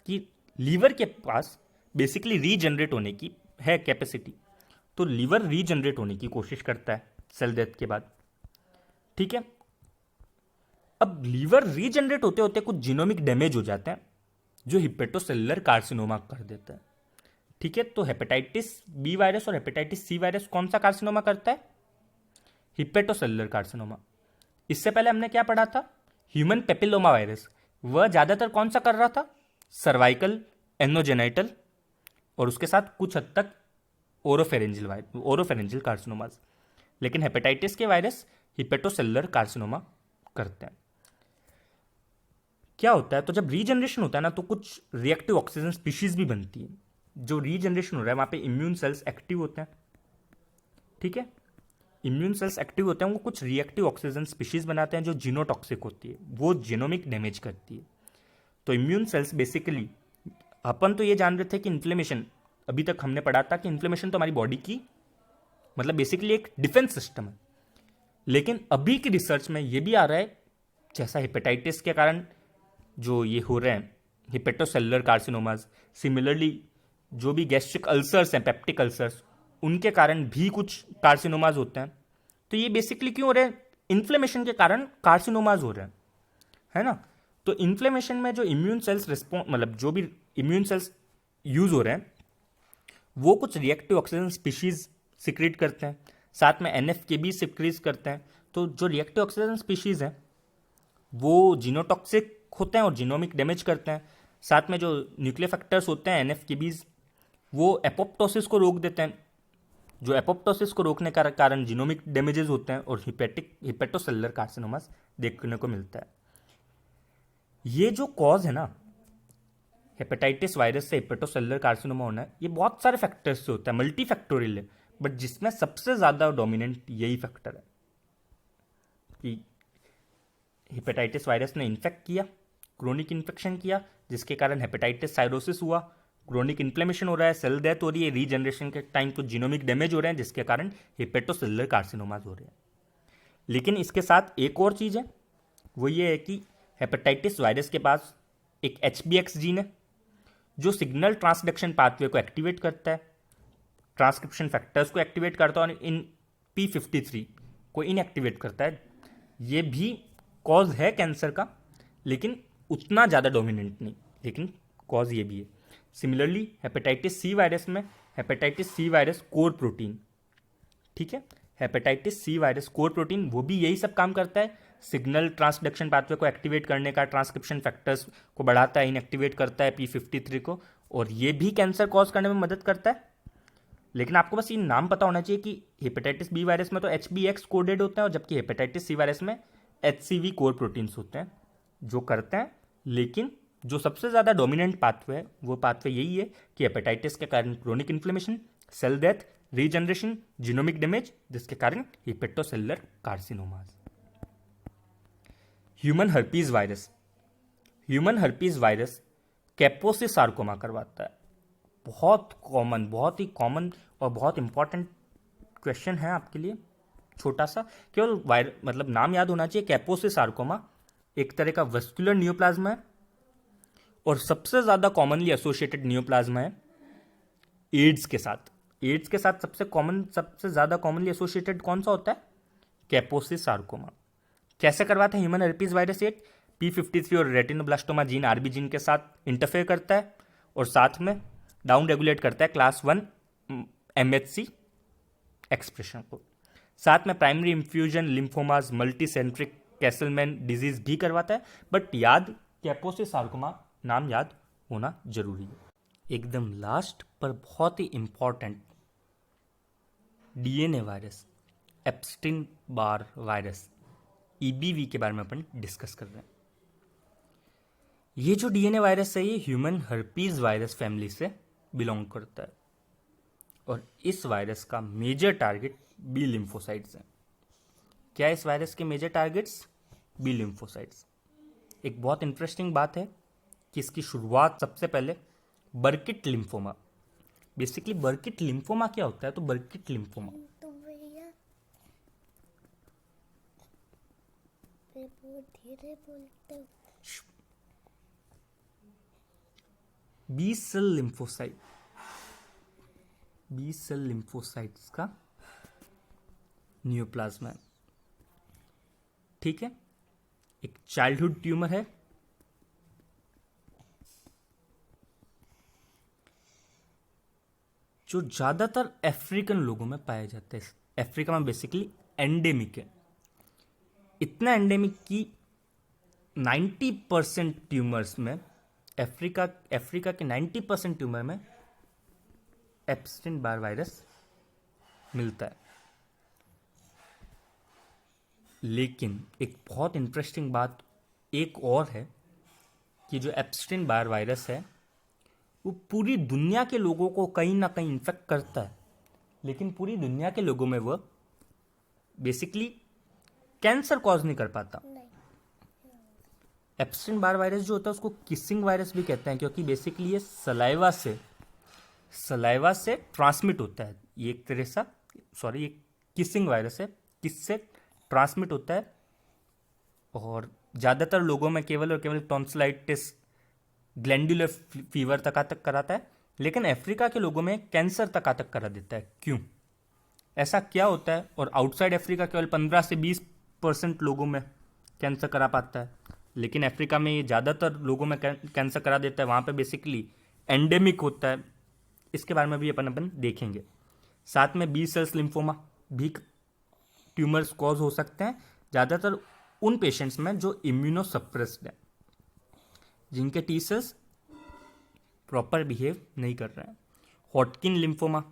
कि लीवर के पास बेसिकली रीजनरेट होने की है कैपेसिटी, तो लीवर रीजनरेट होने की कोशिश करता है सेल डेथ के बाद, ठीक है। अब लीवर रीजनरेट होते होते कुछ जीनोमिक डैमेज हो जाते हैं जो हिपेटोसेलुलर कार्सिनोमा कर देता है, ठीक है। तो हेपेटाइटिस बी वायरस और हेपेटाइटिस सी वायरस कौन सा कार्सिनोमा करता है, हिपेटोसेलुलर कार्सिनोमा। इससे पहले हमने क्या पढ़ा था, ह्यूमन पेपिलोमा वायरस, वह ज्यादातर कौन सा कर रहा था, सर्वाइकल, एनोजेनाइटल और उसके साथ कुछ हद तक ओरोफेरेंजियल कार्सिनोमास। लेकिन हेपेटाइटिस के वायरस हिपेटोसेलुलर कार्सिनोमा करते हैं। क्या होता है, तो जब रीजनरेशन होता है ना तो कुछ रिएक्टिव ऑक्सीजन स्पीशीज भी बनती है। जो रीजनरेशन हो रहा है वहां पे इम्यून सेल्स एक्टिव होते हैं, ठीक है। इम्यून सेल्स एक्टिव होते हैं, वो कुछ रिएक्टिव ऑक्सीजन स्पीशीज बनाते हैं जो जीनोटॉक्सिक होती है, वो जीनोमिक डैमेज करती है। तो इम्यून सेल्स बेसिकली, अपन तो ये जान रहे थे कि इन्फ्लेमेशन, अभी तक हमने पढ़ा था कि इन्फ्लेमेशन तो हमारी बॉडी की मतलब बेसिकली एक डिफेंस सिस्टम है। लेकिन अभी की रिसर्च में ये भी आ रहा है, जैसा हेपेटाइटिस के कारण जो ये हो रहे हैं हिपेटोसेलुलर कार्सिनोमास, सिमिलरली जो भी गैस्ट्रिक अल्सर्स हैं, पेप्टिक अल्सर्स, उनके कारण भी कुछ कार्सिनोमाज होते हैं। तो ये बेसिकली क्यों हो रहे हैं, इन्फ्लेमेशन के कारण कार्सिनोमाज हो रहे हैं, है ना। तो इन्फ्लेमेशन में जो इम्यून सेल्स रिस्पॉन्ड, मतलब जो भी इम्यून सेल्स यूज हो रहे हैं वो कुछ रिएक्टिव ऑक्सीजन स्पीशीज सिक्रीट करते हैं, साथ में एनएफ के भी सिक्रीज करते हैं। तो जो रिएक्टिव ऑक्सीजन स्पीशीज हैं वो जीनोटॉक्सिक होते हैं और जीनोमिक डैमेज करते हैं। साथ में जो न्यूक्लियर फैक्टर्स होते हैं एनएफ के बीज, वो एपोप्टोसिस को रोक देते हैं। जो एपोप्टोसिस को रोकने का कारण जीनोमिक डैमेजेस होते हैं और हिपेटोसेलुलर कार्सिनोमास देखने को मिलता है। ये जो कॉज है ना हेपेटाइटिस वायरस से हिपेटोसेलुलर कार्सिनोमा होना है, ये बहुत सारे फैक्टर्स से होता है, मल्टी फैक्टोरियल है, बट जिसमें सबसे ज्यादा डोमिनेंट यही फैक्टर है कि हेपेटाइटिस वायरस ने इन्फेक्ट किया, क्रोनिक इन्फेक्शन किया, जिसके कारण हेपेटाइटिस साइरोसिस हुआ, क्रोनिक इन्फ्लेमेशन हो रहा है, सेल डेथ हो रही है, रीजनरेशन के टाइम कुछ जीनोमिक डैमेज हो रहे हैं जिसके कारण हिपेटोसेलुलर कार्सिनोमास हो रहे हैं। लेकिन इसके साथ एक और चीज़ है, वो ये है कि हेपेटाइटिस वायरस के पास एक HBX जीन है जो सिग्नल ट्रांसडक्शन पाथवे को एक्टिवेट करता है, ट्रांसक्रिप्शन फैक्टर्स को एक्टिवेट करता है और इन P53 को इनएक्टिवेट करता है। ये भी कॉज है कैंसर का, लेकिन उतना ज़्यादा डोमिनेंट नहीं, लेकिन कॉज ये भी है। सिमिलरली हेपेटाइटिस सी वायरस में hepatitis C virus core protein, ठीक है, hepatitis C virus core protein वो भी यही सब काम करता है सिग्नल ट्रांसडक्शन पाथवे को एक्टिवेट करने का, ट्रांसक्रिप्शन फैक्टर्स को बढ़ाता है, इनएक्टिवेट करता है P53 को, और ये भी कैंसर कॉज करने में मदद करता है। लेकिन आपको बस ये नाम पता होना चाहिए कि हेपेटाइटिस बी वायरस में तो HBx कोडेड होता है, और जबकि हेपेटाइटिस सी वायरस में HCV कोर प्रोटीन्स होते हैं जो करते हैं। लेकिन जो सबसे ज़्यादा डोमिनेंट पाथवे है वो पाथवे यही है कि हेपेटाइटिस के कारण chronic inflammation, cell death, regeneration, genomic damage, जिसके कारण hepatocellular carcinomas. Human herpes virus, human herpes virus Kaposi's sarcoma करवाता है। बहुत ही कॉमन और बहुत इंपॉर्टेंट क्वेश्चन है आपके लिए, छोटा सा, केवल मतलब नाम याद होना चाहिए। कैपोसिस सार्कोमा एक तरह का वेस्कुलर नियोप्लाज्मा है और सबसे ज़्यादा कॉमनली एसोसिएटेड नियोप्लाज्मा है एड्स के साथ। एड्स के साथ सबसे ज़्यादा कॉमनली एसोसिएटेड कौन सा होता है? कैपोसिस सार्कोमा। कैसे करवाता है human herpes virus? Eight P53 और रेटिनोब्लास्टोमा जीन RB जीन के साथ इंटरफेयर करता है और साथ में डाउन रेगुलेट करता है क्लास 1 MHC एक्सप्रेशन को। साथ में primary infusion lymphomas, multicentric Castleman disease भी करवाता है। बट याद, कैपोसिस सार्कोमा नाम याद होना जरूरी है। एकदम लास्ट पर बहुत ही important, DNA virus, Epstein Barr virus, EBV के बारे में अपन डिस्कस कर रहे हैं। ये जो DNA वायरस है ये ह्यूमन हर्पीज वायरस फैमिली से बिलोंग करता है और इस वायरस का मेजर टारगेट बी लिम्फोसाइट्स हैं। क्या इस वायरस के मेजर टारगेट्स? B lymphocytes. एक बहुत इंटरेस्टिंग बात है कि इसकी शुरुआत सबसे पहले बर्किट लिम्फोमा, बेसिकली बर्किट लिम्फोमा क्या होता है? तो बर्किट लिम्फोमा तो भैया धीरे बोलते हो। बी सेल लिम्फोसाइट्स का नियोप्लाज्मा है, ठीक है। एक चाइल्डहुड ट्यूमर है, जो ज्यादातर अफ्रीकन लोगों में पाए जाते हैं। अफ्रीका में बेसिकली एंडेमिक है, इतना एंडेमिक कि 90% ट्यूमर्स में, अफ्रीका के 90% ट्यूमर में एप्स्टीन बार वायरस मिलता है। लेकिन एक बहुत इंटरेस्टिंग बात एक और है कि जो एप्स्टीन बार वायरस है वो पूरी दुनिया के लोगों को कहीं ना कहीं इन्फेक्ट करता है, लेकिन पूरी दुनिया के लोगों में वो बेसिकली कैंसर कॉज नहीं कर पाता। एप्स्टीन बार वायरस जो होता है उसको किसिंग वायरस भी कहते हैं, क्योंकि बेसिकली ये सलाइवा से ट्रांसमिट होता है। ये एक तरह सा ये किसिंग वायरस है, किस से ट्रांसमिट होता है और ज़्यादातर लोगों में केवल और केवल टॉन्सिलाइटिस, ग्लैंडुलर फीवर तक कराता है, लेकिन अफ्रीका के लोगों में कैंसर तक करा देता है। क्यों? ऐसा क्या होता है? और आउटसाइड अफ्रीका केवल 15 से 20% लोगों में कैंसर करा पाता है, लेकिन अफ्रीका में ये ज़्यादातर लोगों में कैंसर करा देता है। वहाँ पे बेसिकली एंडेमिक होता है। इसके बारे में भी अपन देखेंगे। साथ में बी सेल्स लिम्फोमा भी ट्यूमर्स कॉज हो सकते हैं, ज़्यादातर उन पेशेंट्स में जो इम्यूनोसप्रेस्ड है, जिनके टी सेल्स प्रॉपर बिहेव नहीं कर रहे हैं। हॉटकिन लिम्फोमा,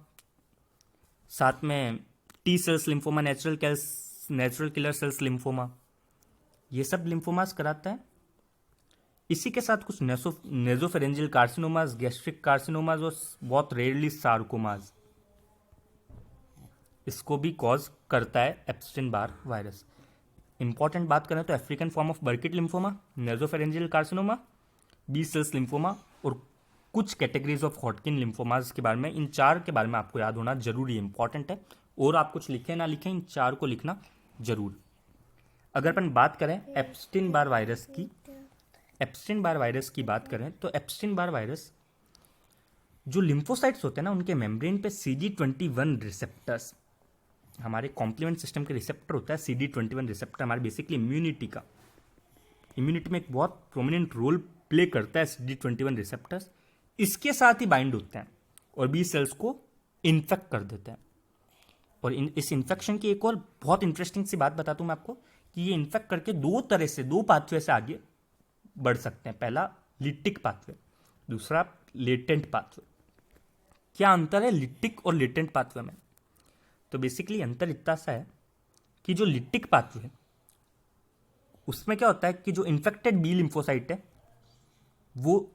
साथ में T cells lymphoma, natural killer cells lymphoma, ये सब लिम्फोमास कराता है। इसी के साथ कुछ नेजोफेरेंजियल कार्सिनोमास, गैस्ट्रिक कार्सिनोमास और बहुत रेयरली सार्कोमास, इसको भी कॉज करता है एप्स्टीन बार वायरस। इंपॉर्टेंट बात करें तो African form of Burkitt lymphoma, nasopharyngeal carcinoma, B cells lymphoma और कुछ कैटेगरीज ऑफ हॉटकिन लिम्फोमास के बारे में, इन 4 के बारे में आपको याद होना जरूरी इंपॉर्टेंट है। और आप कुछ लिखें ना लिखें, इन 4 को लिखना जरूर। अगर अपन बात करें एप्स्टीन बार वायरस की बात करें तो एप्स्टीन बार वायरस जो लिम्फोसाइट्स होते हैं ना, उनके मेम्ब्रेन पे CD21 रिसेप्टर्स, हमारे कॉम्प्लीमेंट सिस्टम के रिसेप्टर होता है CD21 रिसेप्टर, हमारे बेसिकली इम्यूनिटी में एक बहुत प्रोमिनेंट रोल प्ले करता है CD21 रिसेप्टर्स। इसके साथ ही बाइंड होते हैं और बी सेल्स को इन्फेक्ट कर देते हैं। और इस इन्फेक्शन की एक और बहुत इंटरेस्टिंग सी बात बताता हूँ मैं आपको कि ये इन्फेक्ट करके दो पाथवे से आगे बढ़ सकते हैं। पहला लिटिक पाथवे, दूसरा लेटेंट पाथवे। क्या अंतर है लिटिक और लेटेंट पाथवे में? तो बेसिकली अंतर इतना सा है कि जो लिटिक पाथवे है उसमें क्या होता है कि जो इन्फेक्टेड बी लिम्फोसाइट है वो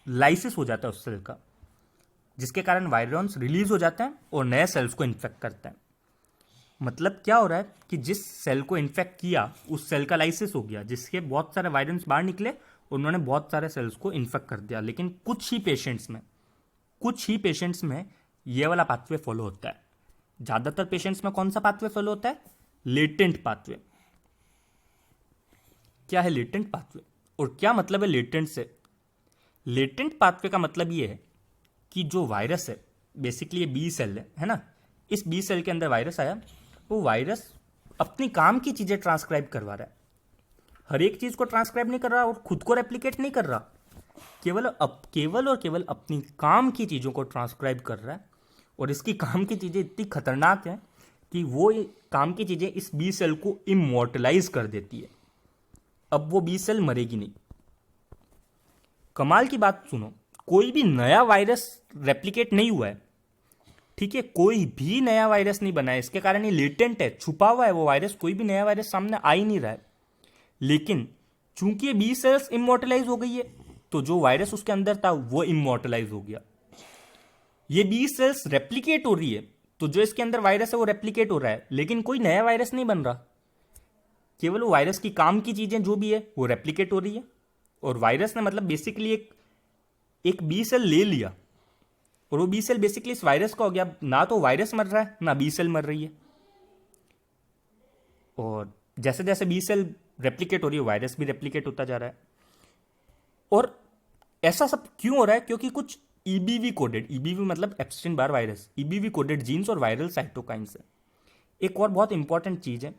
लाइसिस हो जाता है उस सेल का, जिसके कारण वायरॉन्स रिलीज हो जाते हैं और नए सेल्स को इन्फेक्ट करते हैं। मतलब क्या हो रहा है कि जिस सेल को इन्फेक्ट किया उस सेल का लाइसिस हो गया, जिसके बहुत सारे वायरॉन्स बाहर निकले, उन्होंने बहुत सारे सेल्स को इन्फेक्ट कर दिया। लेकिन कुछ ही पेशेंट्स में ये वाला पाथवे फॉलो होता है। ज्यादातर पेशेंट्स में कौन सा पाथवे फॉलो होता है? Latent pathway. क्या है लेटेंट पाथवे और क्या मतलब है लेटेंट से? लेटेंट पाथवे का मतलब ये है कि जो वायरस है, बेसिकली ये बी सेल है ना, इस बी सेल के अंदर वायरस आया, वो वायरस अपनी काम की चीजें ट्रांसक्राइब करवा रहा है। हर एक चीज को ट्रांसक्राइब नहीं कर रहा और खुद को रेप्लिकेट नहीं कर रहा, केवल और केवल अपनी काम की चीजों को ट्रांसक्राइब कर रहा है। और इसकी काम की चीजें इतनी खतरनाक हैं कि वो ये काम की चीजें इस बी सेल को इमोर्टलाइज कर देती है। अब वो बी सेल मरेगी नहीं। कमाल की बात सुनो, कोई भी नया वायरस रेप्लिकेट नहीं हुआ है, ठीक है, कोई भी नया वायरस नहीं बना है। इसके कारण ये लेटेंट है, छुपा हुआ है वो वायरस, कोई भी नया वायरस सामने आ ही नहीं रहा है। लेकिन चूंकि ये बी सेल्स इमोर्टलाइज हो गई है तो जो वायरस उसके अंदर था वो इमोर्टलाइज हो गया। ये बी सेल्स रेप्लिकेट हो रही है तो जो इसके अंदर वायरस है वो रेप्लिकेट हो रहा है, लेकिन कोई नया वायरस नहीं बन रहा। केवल वो वायरस की काम की चीजें जो भी है वो रेप्लिकेट हो रही है। और वायरस ने मतलब बेसिकली एक बी सेल ले लिया और वो बी सेल बेसिकली इस वायरस का हो गया। ना तो वायरस मर रहा है ना बी सेल मर रही है। और जैसे जैसे बी सेल रेप्लिकेट हो रही है वायरस भी रेप्लिकेट होता जा रहा है। और ऐसा सब क्यों हो रहा है? क्योंकि कुछ ईबीवी कोडेड, ईबीवी मतलब Epstein Barr virus, EBV coded genes और वायरल साइटोकाइंस है। एक और बहुत इंपॉर्टेंट चीज है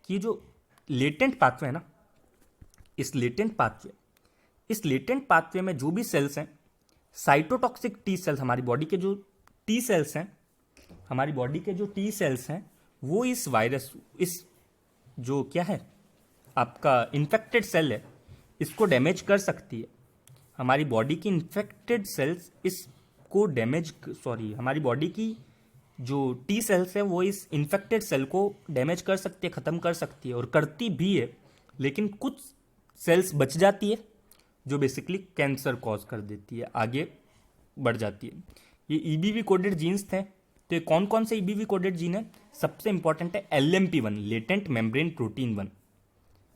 कि जो लेटेंट पाथवे है ना, इस लेटेंट पाथवे में जो भी सेल्स हैं, साइटोटॉक्सिक टी सेल्स, हमारी बॉडी के जो टी सेल्स हैं वो इस वायरस, इस जो क्या है आपका इन्फेक्टेड सेल है, इसको डैमेज कर सकती है। हमारी बॉडी की इन्फेक्टेड सेल्स इसको हमारी बॉडी की जो टी सेल्स है वो इस इन्फेक्टेड सेल को डैमेज कर सकती है, ख़त्म कर सकती है और करती भी है। लेकिन कुछ सेल्स बच जाती है जो बेसिकली कैंसर कॉज कर देती है, आगे बढ़ जाती है। ये ईबीवी कोडेड जीन्स थे। तो ये कौन कौन से ईबीवी कोडेड जीन है? सबसे इंपॉर्टेंट है LMP1, लेटेंट मेम्ब्रेन प्रोटीन 1।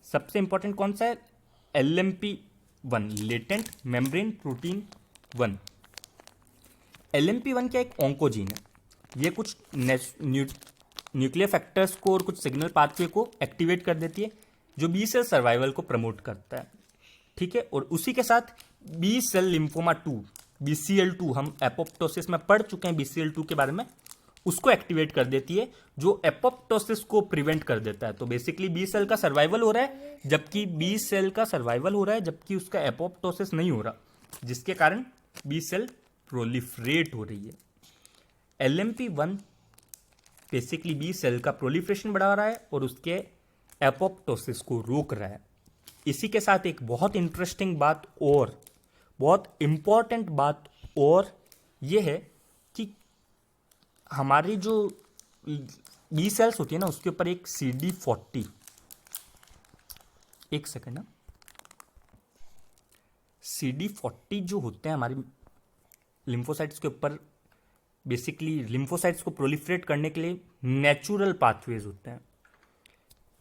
सबसे इंपॉर्टेंट कौन सा है? LMP1, latent membrane protein 1। LMP1 क्या एक ऑन्कोजीन है। ये कुछ न्यूक्लियर फैक्टर्स को और कुछ सिग्नल पाथवे को एक्टिवेट कर देती है जो बी सेल सर्वाइवल को प्रमोट करता है, ठीक है। और उसी के साथ बी सेल लिम्फोमा 2, BCL2, हम एपोप्टोसिस में पढ़ चुके हैं BCL2 के बारे में, उसको एक्टिवेट कर देती है जो एपोप्टोसिस को प्रिवेंट कर देता है। तो बेसिकली बी सेल का सर्वाइवल हो रहा है जबकि उसका एपोप्टोसिस नहीं हो रहा, जिसके कारण बी सेल प्रोलिफरेट हो रही है। LMP1 बेसिकली बी सेल का प्रोलिफरेशन बढ़ा रहा है और उसके एपोप्टोसिस को रोक रहा है। इसी के साथ एक बहुत इंटरेस्टिंग बात और बहुत इंपॉर्टेंट बात और ये है कि हमारी जो बी सेल्स होती है ना उसके ऊपर एक CD40, एक सेकेंड ना, CD40 जो होते हैं हमारी लिम्फोसाइट्स के ऊपर, बेसिकली लिम्फोसाइट्स को प्रोलिफरेट करने के लिए नेचुरल पाथवेज होते हैं।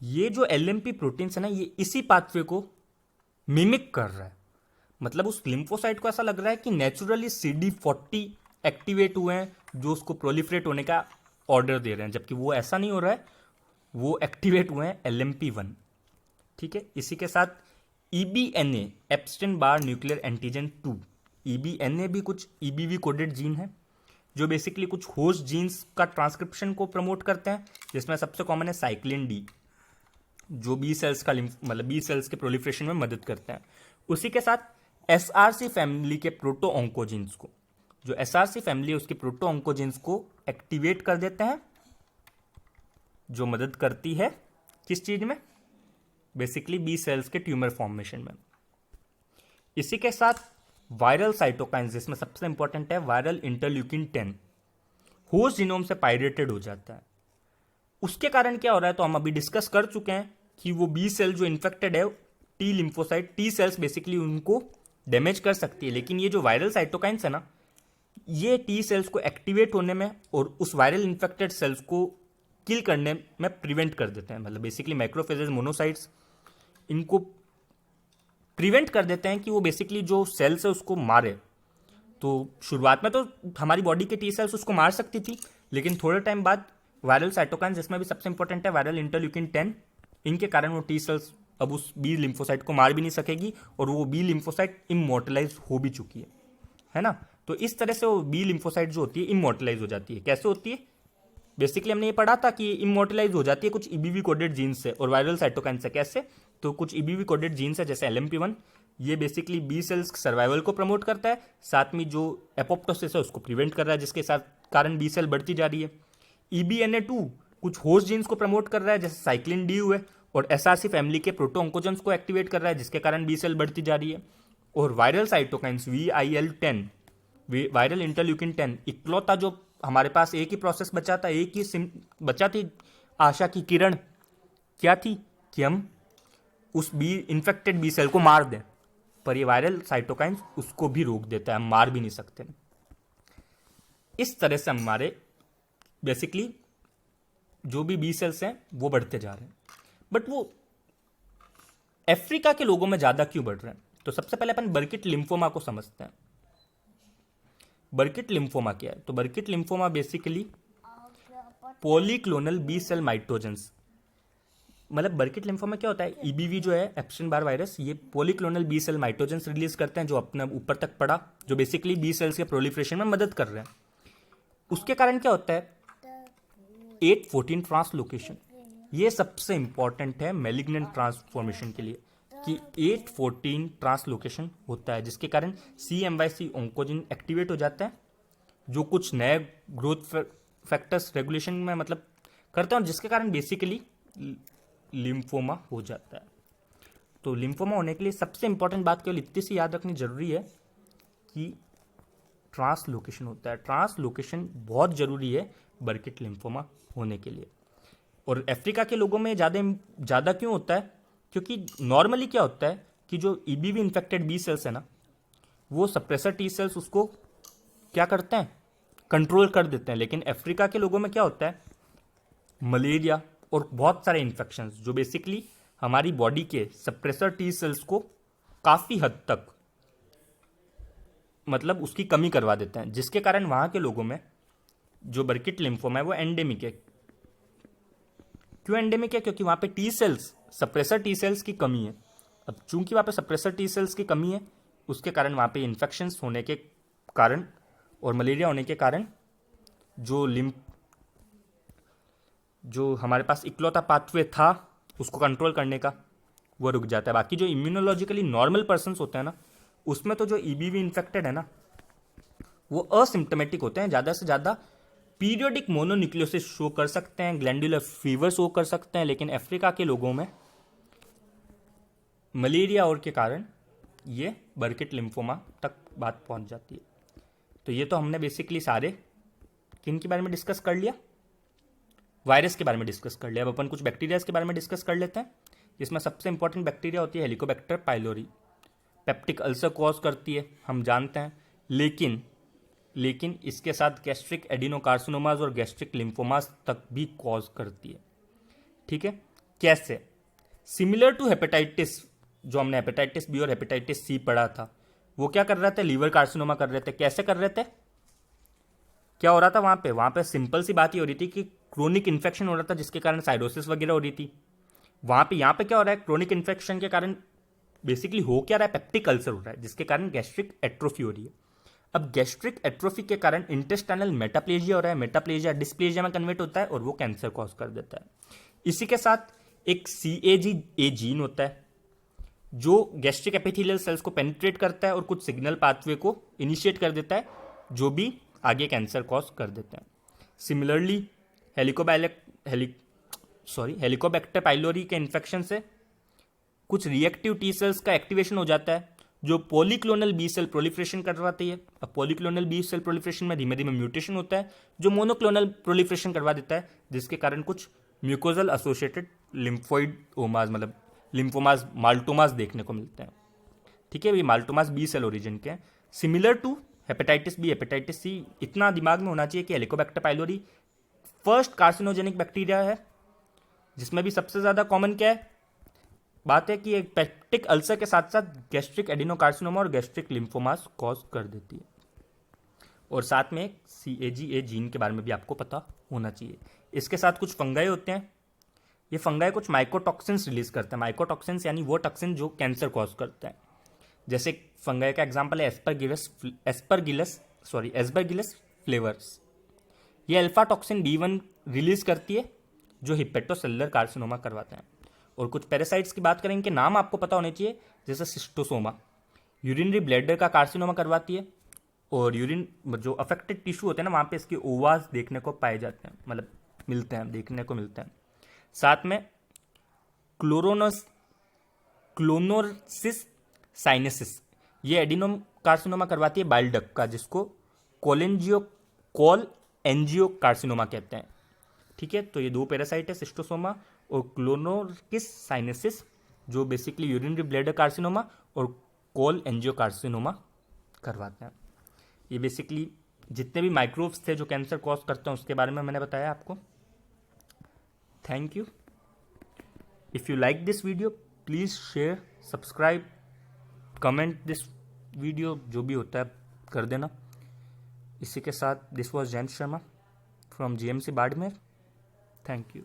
ये जो LMP प्रोटीन्स है ना, ये इसी पाथवे को मिमिक कर रहा है। मतलब उस लिम्फोसाइट को ऐसा लग रहा है कि नेचुरली CD40 एक्टिवेट हुए हैं जो उसको प्रोलिफरेट होने का ऑर्डर दे रहे हैं, जबकि वो ऐसा नहीं हो रहा है, वो एक्टिवेट हुए हैं LMP1, ठीक है। इसी के साथ EBNA, एप्स्टीन बार न्यूक्लियर एंटीजन 2, EBNA भी कुछ EBV कोडेड जीन है जो बेसिकली कुछ होस्ट जीन्स का ट्रांसक्रिप्शन को प्रमोट करते हैं, जिसमें सबसे कॉमन है साइक्लिन D, जो बी सेल्स का मतलब बी सेल्स के प्रोलिफरेशन में मदद करते हैं। उसी के साथ SRC फैमिली के प्रोटो ऑन्कोजीन्स को, जो SRC फैमिली है उसके प्रोटो ऑन्कोजीन्स को एक्टिवेट कर देते हैं, जो मदद करती है किस चीज में? बेसिकली बी सेल्स के ट्यूमर फॉर्मेशन में। इसी के साथ वायरल साइटोकाइंस, जिसमें सबसे इंपॉर्टेंट है वायरल इंटरल्यूकिन 10, होस्ट जीनोम से पायरेटेड हो जाता है। उसके कारण क्या हो रहा है तो हम अभी डिस्कस कर चुके हैं कि वो बी सेल जो इन्फेक्टेड है, T lymphocyte, T cells basically उनको डैमेज कर सकती है। लेकिन ये जो वायरल साइटोकाइंस है ना, ये टी सेल्स को एक्टिवेट होने में और उस वायरल इन्फेक्टेड सेल्स को किल करने में प्रिवेंट कर देते हैं। मतलब बेसिकली मैक्रोफेजेस, मोनोसाइट्स, इनको प्रिवेंट कर देते हैं कि वो बेसिकली जो सेल्स है उसको मारे। तो शुरुआत में तो हमारी बॉडी के टी सेल्स उसको मार सकती थी, लेकिन थोड़े टाइम बाद वायरल साइटोकाइंस, जिसमें भी सबसे इंपॉर्टेंट है वायरल इंटरल्यूकिन 10, इनके कारण वो टी सेल्स अब उस बी लिम्फोसाइट को मार भी नहीं सकेगी और वो बी लिम्फोसाइट इमोर्टलाइज हो भी चुकी है ना। तो इस तरह से वो बी लिम्फोसाइट जो होती है इमोर्टलाइज हो जाती है। कैसे होती है? बेसिकली हमने ये पढ़ा था कि इमोर्टलाइज हो जाती है कुछ ईबीवी कोडेड जीन्स से और वायरल साइटोकाइन से। कैसे? तो कुछ ईबीवी कोडेड जीन्स है जैसे एलएमपी1, ये बेसिकली बी सेल्स सर्वाइवल को प्रमोट करता है, साथ में जो एपोप्टोसिस है उसको प्रिवेंट कर रहा है, जिसके साथ कारण बी सेल बढ़ती जा रही है। EBNA2 कुछ होस्ट जीन्स को प्रमोट कर रहा है जैसे साइक्लिन डी है, और SRC फैमिली के प्रोटो ऑन्कोजेंस को एक्टिवेट कर रहा है, जिसके कारण बी सेल बढ़ती जा रही है। और viral cytokines VIL10, viral interleukin 10, इकलौता जो हमारे पास एक ही प्रोसेस बचा था, एक ही बचा थी आशा की किरण, क्या थी कि हम उस बी इन्फेक्टेड बी सेल को मार दें, पर ये वायरल साइटोकाइंस उसको भी रोक देता है, हम मार भी नहीं सकते। इस तरह से हमारे बेसिकली जो भी बी सेल्स हैं वो बढ़ते जा रहे हैं। बट वो अफ्रीका के लोगों में ज़्यादा क्यों बढ़ रहे हैं? तो सबसे पहले अपन बर्किट लिम्फोमा को समझते हैं। बर्किट लिम्फोमा क्या है? तो Burkitt lymphoma basically polyclonal B cell mitogens, मतलब बर्किट लिम्फोमा क्या होता है, ईबीवी जो है एप्शन बार वायरस, ये polyclonal B cell mitogens release करते हैं जो अपने ऊपर तक पड़ा, जो बेसिकली बी सेल्स के प्रोलिफरेशन में मदद कर रहे हैं। उसके कारण क्या होता है? 814 ट्रांसलोकेशन, ये सबसे इंपॉर्टेंट है मैलिग्नेंट ट्रांसफॉर्मेशन के लिए कि 814 ट्रांसलोकेशन होता है, जिसके कारण CMYC ओंकोजिन एक्टिवेट हो जाता है, जो कुछ नए ग्रोथ फैक्टर्स रेगुलेशन में मतलब करते हैं, और जिसके कारण बेसिकली लिम्फोमा हो जाता है। तो लिम्फोमा होने के लिए सबसे इंपॉर्टेंट बात केवल इतनी सी याद रखनी जरूरी है कि ट्रांसलोकेशन होता है। ट्रांसलोकेशन बहुत जरूरी है बर्किट लिम्फोमा होने के लिए। और अफ्रीका के लोगों में ज़्यादा क्यों होता है? क्योंकि नॉर्मली क्या होता है कि जो EBV इन्फेक्टेड बी सेल्स है ना, वो सप्रेसर टी सेल्स उसको क्या करते हैं? कंट्रोल कर देते हैं। लेकिन अफ्रीका के लोगों में क्या होता है? मलेरिया और बहुत सारे इन्फेक्शंस जो बेसिकली हमारी बॉडी के सप्रेसर टी सेल्स को काफ़ी हद तक मतलब उसकी कमी करवा देते हैं, जिसके कारण वहाँ के लोगों में जो बर्किट लिम्फोमा है वो एंडेमिक है। क्यों एंडेमिक है? क्योंकि वहाँ पे T cells, suppressor T cells की कमी है। अब चूंकि वहाँ पे सप्रेसर टी सेल्स की कमी है, उसके कारण वहाँ पे इन्फेक्शंस होने के कारण और मलेरिया होने के कारण जो हमारे पास इकलौता पाथवे था उसको कंट्रोल करने का, वो रुक जाता है। बाकी जो इम्यूनोलॉजिकली नॉर्मल पर्सन्स होते हैं ना, उसमें तो जो EBV इन्फेक्टेड है ना, वो असिम्टोमेटिक होते हैं, ज़्यादा से ज़्यादा पीरियोडिक मोनोन्यूक्लियोसिस शो कर सकते हैं, ग्लैंडुलर फीवर शो कर सकते हैं। लेकिन अफ्रीका के लोगों में मलेरिया और के कारण ये बर्किट लिम्फोमा तक बात पहुंच जाती है। तो ये तो हमने बेसिकली सारे किन के बारे में डिस्कस कर लिया? वायरस के बारे में डिस्कस कर लिया। अब अपन कुछ बैक्टीरियाज के बारे में डिस्कस कर लेते हैं, जिसमें सबसे इंपॉर्टेंट बैक्टीरिया होती है Helicobacter pylori. Peptic ulcer cause करती है, हम जानते हैं, लेकिन इसके साथ गैस्ट्रिक एडिनोकार्सिनोमास और गैस्ट्रिक लिम्फोमास तक भी कॉज करती है। ठीक है, कैसे? सिमिलर टू हेपेटाइटिस, जो हमने हेपेटाइटिस बी और हेपेटाइटिस सी पढ़ा था, वो क्या कर रहे थे? लीवर कार्सिनोमा कर रहे थे। कैसे कर रहे थे? क्या हो रहा था वहाँ पे सिंपल सी बात ही हो रही थी कि क्रोनिक इन्फेक्शन हो रहा था, जिसके कारण साइरोसिस वगैरह हो रही थी। यहाँ पे क्या हो रहा है? क्रोनिक इन्फेक्शन के कारण बेसिकली हो क्या रहा है? पेप्टिक अल्सर हो रहा है, जिसके कारण गैस्ट्रिक एट्रोफी हो रही है। अब गैस्ट्रिक एट्रोफी के कारण इंटेस्टाइनल मेटाप्लेजिया हो रहा है, मेटाप्लेजिया डिस्प्लेजिया में कन्वर्ट होता है और वो कैंसर कॉज कर देता है। इसी के साथ एक CAG जीन होता है जो गैस्ट्रिक एपिथेलियल सेल्स को पेनिट्रेट करता है और कुछ सिग्नल पाथवे को इनिशिएट कर देता है, जो भी आगे कैंसर कॉज कर देते हैं। सिमिलरली हेलिकोबैक्टर पाइलोरी के इन्फेक्शन से कुछ रिएक्टिव टी सेल्स का एक्टिवेशन हो जाता है जो पॉलीक्लोनल बी सेल प्रोलिफरेशन करवाती है। अब पॉलीक्लोनल बी सेल प्रोलिफरेशन में धीमे धीमे म्यूटेशन होता है जो मोनोक्लोनल प्रोलिफरेशन करवा देता है, जिसके कारण कुछ म्यूकोजल एसोसिएटेड लिम्फोइड ओमाज मतलब लिम्फोमाज माल्टोमाज देखने को मिलते हैं। ठीक है, ये माल्टोमास बी सेल ओरिजिन के हैं, similar to hepatitis B, hepatitis C. इतना दिमाग में होना चाहिए कि Helicobacter pylori first carcinogenic bacteria है, जिसमें भी सबसे ज़्यादा कॉमन क्या है, बात है कि एक पेप्टिक अल्सर के साथ साथ गैस्ट्रिक एडिनोकार्सिनोमा और गैस्ट्रिक लिम्फोमास कॉज कर देती है। और साथ में CAG-A जीन के बारे में भी आपको पता होना चाहिए। इसके साथ कुछ फंगाई होते हैं, ये फंगाई कुछ माइकोटॉक्सिन्स रिलीज करते हैं। माइकोटॉक्सिन्स यानी वो टॉक्सिन जो कैंसर कॉज करते हैं। जैसे फंगाई का एग्जांपल है एस्परगिलस फ्लेवर्स। ये अल्फा टॉक्सिन B1 रिलीज करती है जो हिपेटोसेलुलर कार्सिनोमा करवाते हैं। और कुछ पैरासाइट्स की बात करें, इनके नाम आपको पता होने चाहिए, जैसे सिस्टोसोमा यूरिनरी ब्लैडर का कार्सिनोमा करवाती है, और यूरिन जो अफेक्टेड टिश्यू होते हैं ना, वहाँ पे इसके ओवाज देखने को पाए जाते हैं, मतलब मिलते हैं, देखने को मिलते हैं। साथ में क्लोनोसिस साइनेसिस, ये एडिनोम कार्सिनोमा करवाती है बाइल डक्ट का, जिसको कॉल एंजियो कार्सिनोमा कहते हैं। ठीक है, तो ये दो पैरासाइट है, सिस्टोसोमा और क्लोनोसिस साइनेसिस, जो बेसिकली यूरिनरी ब्लैडर कार्सिनोमा और कॉल एंजियो कार्सिनोमा करवाते हैं। ये बेसिकली जितने भी माइक्रोब्स थे जो कैंसर कॉज करते हैं उसके बारे में मैंने बताया आपको। Thank you. If you like this video please share, subscribe, comment this video, जो भी होता है कर देना। इसी के साथ this was Jayant Sharma from GMC Barmer. Thank you.